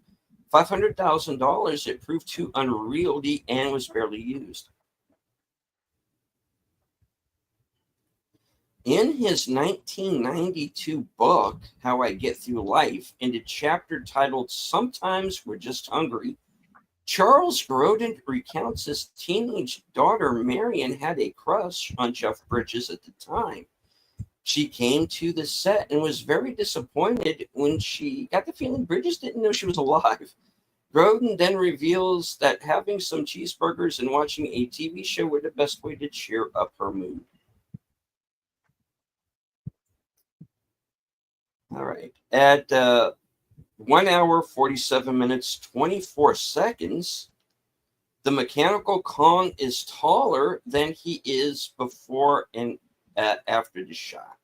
$500,000, it proved too unwieldy and was barely used. In his 1992 book, How I Get Through Life, in the chapter titled Sometimes We're Just Hungry, Charles Grodin recounts his teenage daughter, Marion, had a crush on Jeff Bridges at the time. She came to the set and was very disappointed when she got the feeling Bridges didn't know she was alive. Grodin then reveals that having some cheeseburgers and watching a TV show were the best way to cheer up her mood. All right. At 1 hour, 47 minutes, 24 seconds, the mechanical Kong is taller than he is before and after the shot.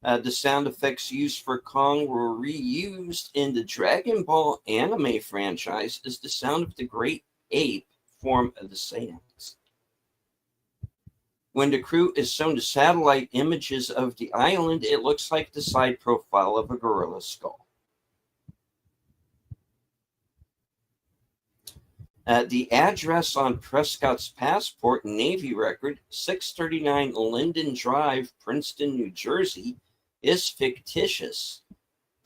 The sound effects used for Kong were reused in the Dragon Ball anime franchise as the sound of the great ape form of the seance. When the crew is shown the satellite images of the island, it looks like the side profile of a gorilla skull. The address on Prescott's passport and Navy record, 639 Linden Drive, Princeton, New Jersey, is fictitious.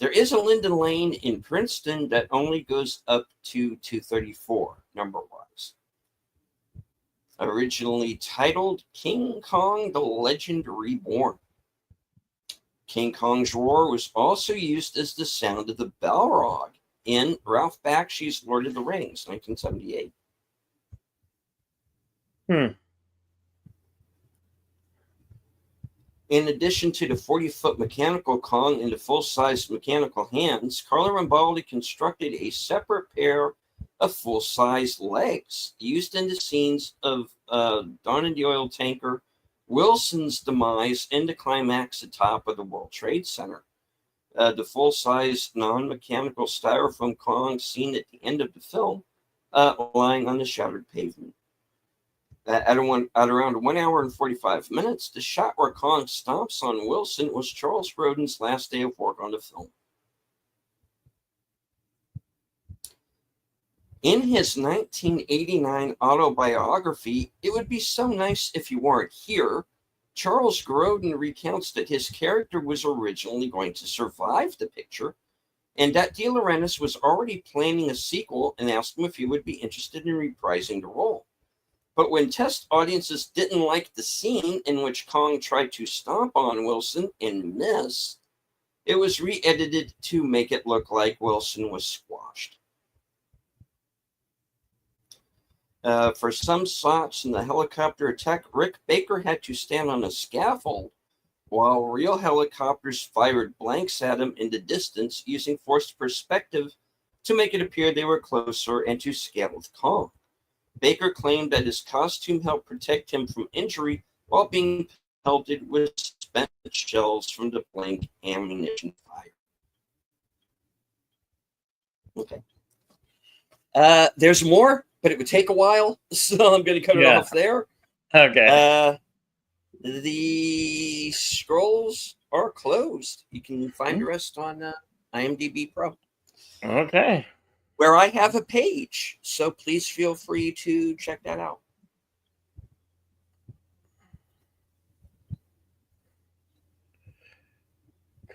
There is a Linden Lane in Princeton that only goes up to 234, number-wise. Originally titled King Kong: The Legend Reborn. King Kong's roar was also used as the sound of the Balrog in Ralph Bakshi's Lord of the Rings, 1978. In addition to the 40-foot mechanical Kong and the full-size mechanical hands, Carlo Rambaldi constructed a separate pair of full-size legs used in the scenes of Dawn in the Oil Tanker, Wilson's demise, and the climax atop of the World Trade Center. The full-size non-mechanical styrofoam Kong seen at the end of the film, lying on the shattered pavement. At around 1 hour and 45 minutes, the shot where Kong stomps on Wilson was Charles Grodin's last day of work on the film. In his 1989 autobiography, It Would Be So Nice If You Weren't Here, Charles Grodin recounts that his character was originally going to survive the picture, and that De Laurentiis was already planning a sequel and asked him if he would be interested in reprising the role. But when test audiences didn't like the scene in which Kong tried to stomp on Wilson and missed, it was re-edited to make it look like Wilson was squashed. For some shots in the helicopter attack, Rick Baker had to stand on a scaffold while real helicopters fired blanks at him in the distance using forced perspective to make it appear they were closer and to scale with Kong. Baker claimed that his costume helped protect him from injury while being pelted with spent shells from the blank ammunition fire. Okay. There's more, but it would take a while, so I'm going to cut it off there. Okay. The scrolls are closed. You can find the rest on IMDb Pro. Okay. Where I have a page, so please feel free to check that out.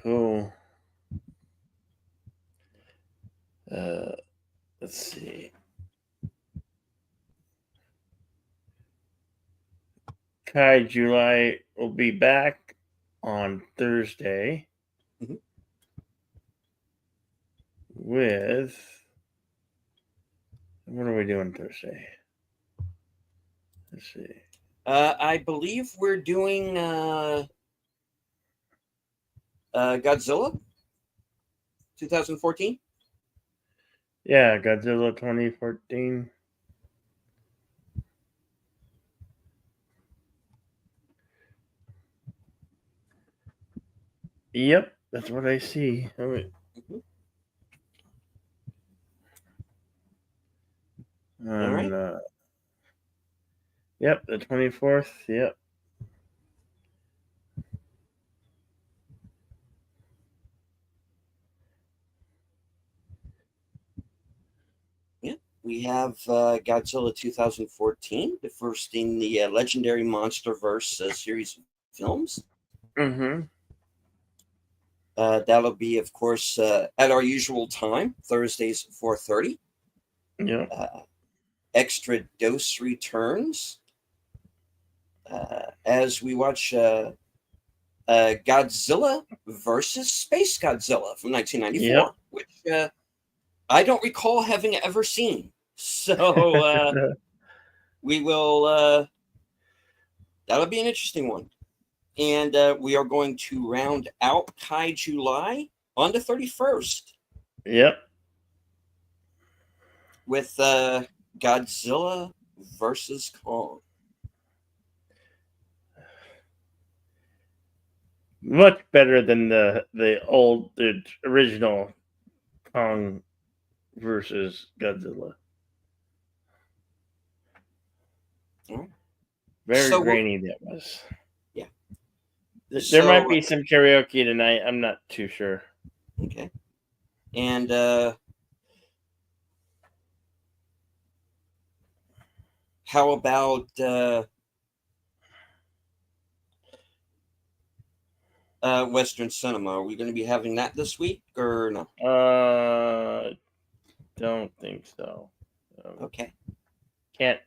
Cool. Let's see. Kai July will be back on Thursday with. What are we doing Thursday? Let's see. I believe we're doing Godzilla 2014. Yeah, Godzilla 2014. Yep, that's what I see. All right. Yep, the 24th. Yep. Yeah, we have Godzilla 2014, the first in the legendary MonsterVerse series of films. Mm-hmm. That'll be, of course, at our usual time, Thursdays at 4:30. Yeah. Extra Dose returns as we watch Godzilla versus Space Godzilla from 1994, which I don't recall having ever seen. So we will. That'll be an interesting one. And we are going to round out Kai July on the 31st. Yep. With Godzilla versus Kong. Much better than the original Kong versus Godzilla. Very grainy that was. Yeah. There might be some karaoke tonight. I'm not too sure. Okay. And how about Western cinema? Are we going to be having that this week or no? Don't think so. Okay. Can't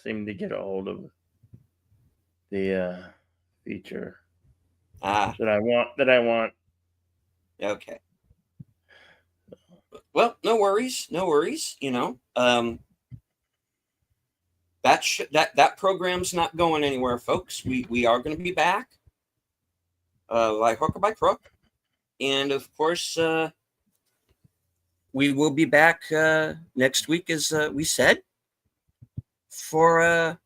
seem to get a hold of the feature that I want. Okay. Well, no worries. You know, that program's not going anywhere, folks. We are going to be back, by hook or by crook, and of course, we will be back next week, as we said, for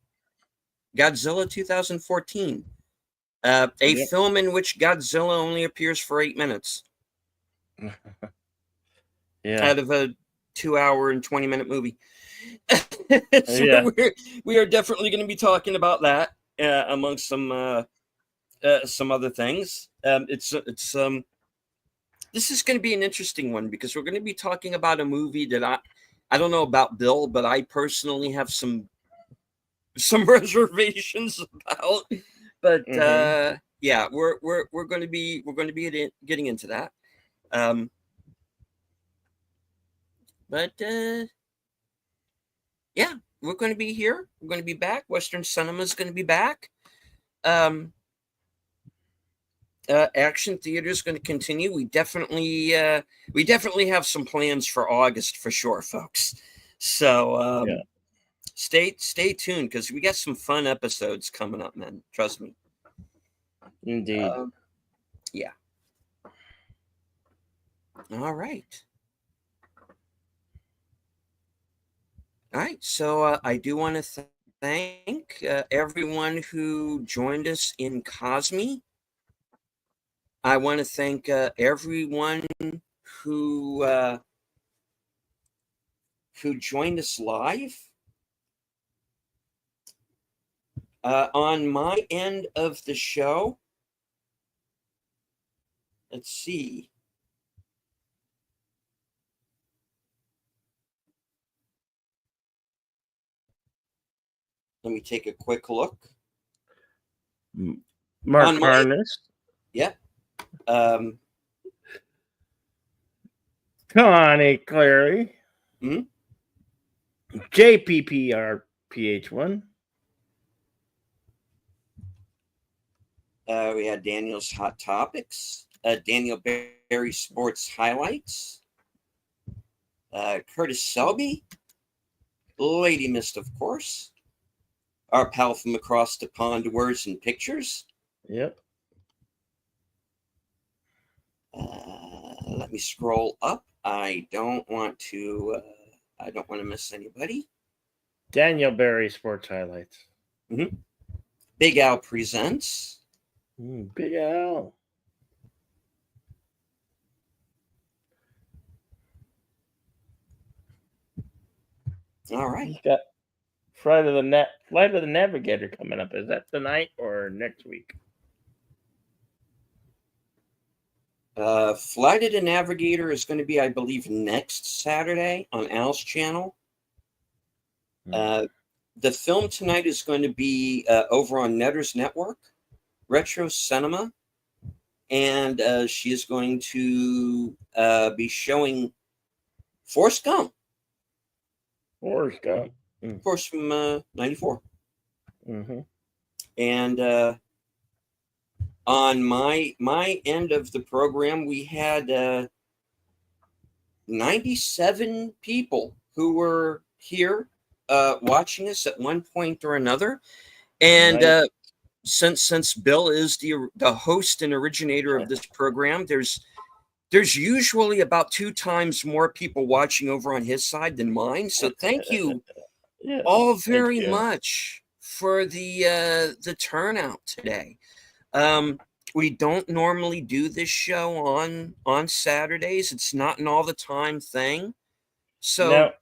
Godzilla 2014, a film in which Godzilla only appears for 8 minutes. Yeah. Out of a 2 hour and 20 minute movie. So we are definitely going to be talking about that amongst some other things. This is going to be an interesting one because we're going to be talking about a movie that I don't know about Bill, but I personally have some reservations about. But yeah, we're going to be getting into that. But yeah, we're going to be here. We're going to be back. Western Cinema is going to be back. Action theater is going to continue. We definitely have some plans for August for sure, folks. So stay tuned because we got some fun episodes coming up, man. Trust me. Indeed. Yeah. All right. All right. So I do want to thank everyone who joined us in Cosme. I want to thank everyone who joined us live. On my end of the show, let's see. Let me take a quick look. Mark Harness. Yeah. Connie Clary. Mm-hmm. JPPRPH1. We had Daniel's Hot Topics. Daniel Berry Sports Highlights. Curtis Selby. Lady Mist, of course. Our pal from across the pond, Words and Pictures. Yep. Let me scroll up. I don't want to miss anybody. Daniel Berry Sports Highlights. Mm-hmm. Big Al Presents. Big Al. All right. He's got Flight of the Navigator coming up. Is that tonight or next week? Flight of the Navigator is going to be, I believe, next Saturday on Al's channel. The film tonight is going to be over on Netter's Network, Retro Cinema, and she is going to be showing Forrest Gump. Forrest Gump. Of course, from 94. Mm-hmm. And on my end of the program, we had 97 people who were here watching us at one point or another. And since Bill is the host and originator of this program, there's usually about 2 times more people watching over on his side than mine. So thank you all very much for the turnout today. We don't normally do this show on Saturdays. It's not an all the time thing. So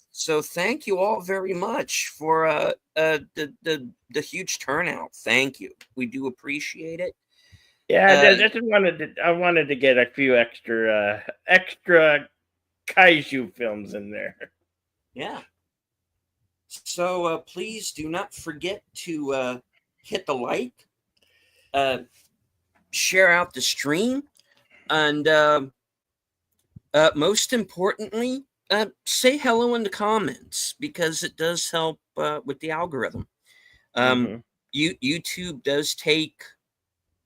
thank you all very much for the huge turnout. Thank you. We do appreciate it. Yeah, I wanted to get a few extra kaiju films in there. Yeah. So please do not forget to hit the like, share out the stream, and most importantly, say hello in the comments because it does help with the algorithm. YouTube does take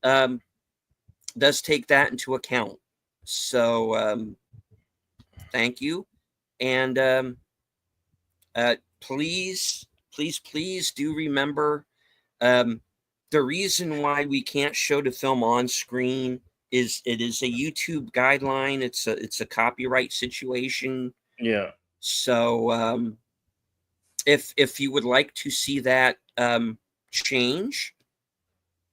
that into account. So thank you, and please do remember the reason why we can't show the film on screen is it is a YouTube guideline. It's a copyright situation. Yeah. So if you would like to see that change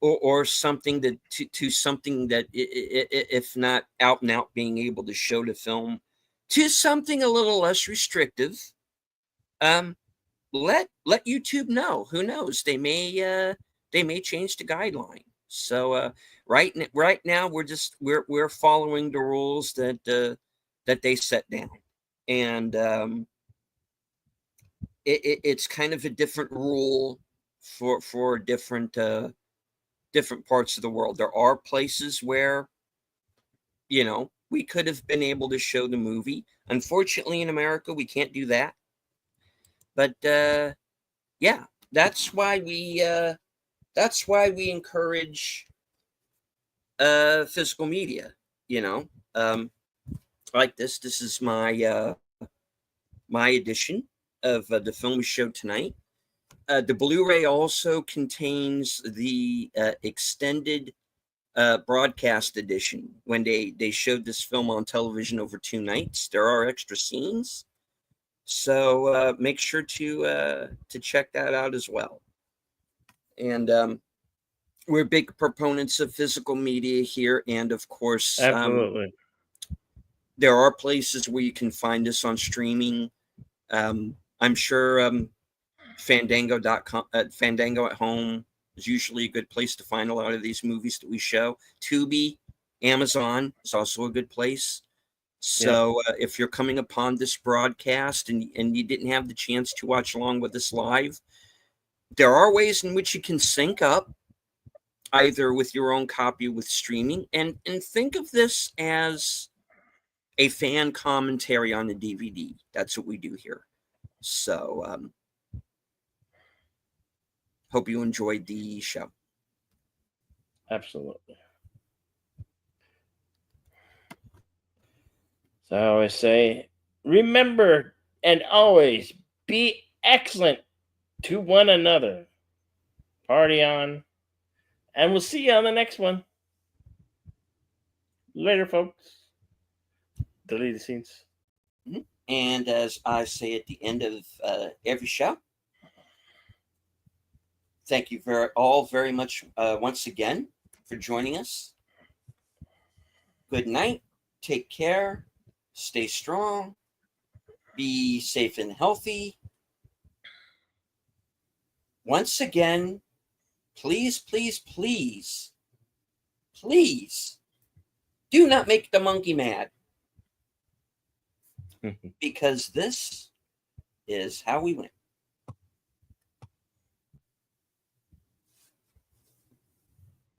or something that to something that if not out and out being able to show the film to something a little less restrictive, let YouTube know. Who knows? They may change the guideline. So right now we're following the rules that they set down, and it's kind of a different rule for different parts of the world. There are places where we could have been able to show the movie. Unfortunately, in America, we can't do that. But yeah, that's why we encourage physical media. Like this. This is my edition of the film we showed tonight. The Blu-ray also contains the extended broadcast edition. When they showed this film on television over 2 nights, there are extra scenes. So make sure to check that out as well. And we're big proponents of physical media here, and of course, Absolutely. there are places where you can find us on streaming. I'm sure Fandango.com, Fandango at Home is usually a good place to find a lot of these movies that we show. Tubi, Amazon is also a good place. So if you're coming upon this broadcast and you didn't have the chance to watch along with us live, there are ways in which you can sync up either with your own copy with streaming, and think of this as a fan commentary on the DVD. That's what we do here. So hope you enjoyed the show. Absolutely. So I always say, remember and always be excellent to one another. Party on. And we'll see you on the next one. Later, folks. Deleted scenes. And as I say at the end of every show, thank you all very much once again for joining us. Good night. Take care. Stay strong. Be safe and healthy. Once again, please, please, please, please do not make the monkey mad. Because this is how we win.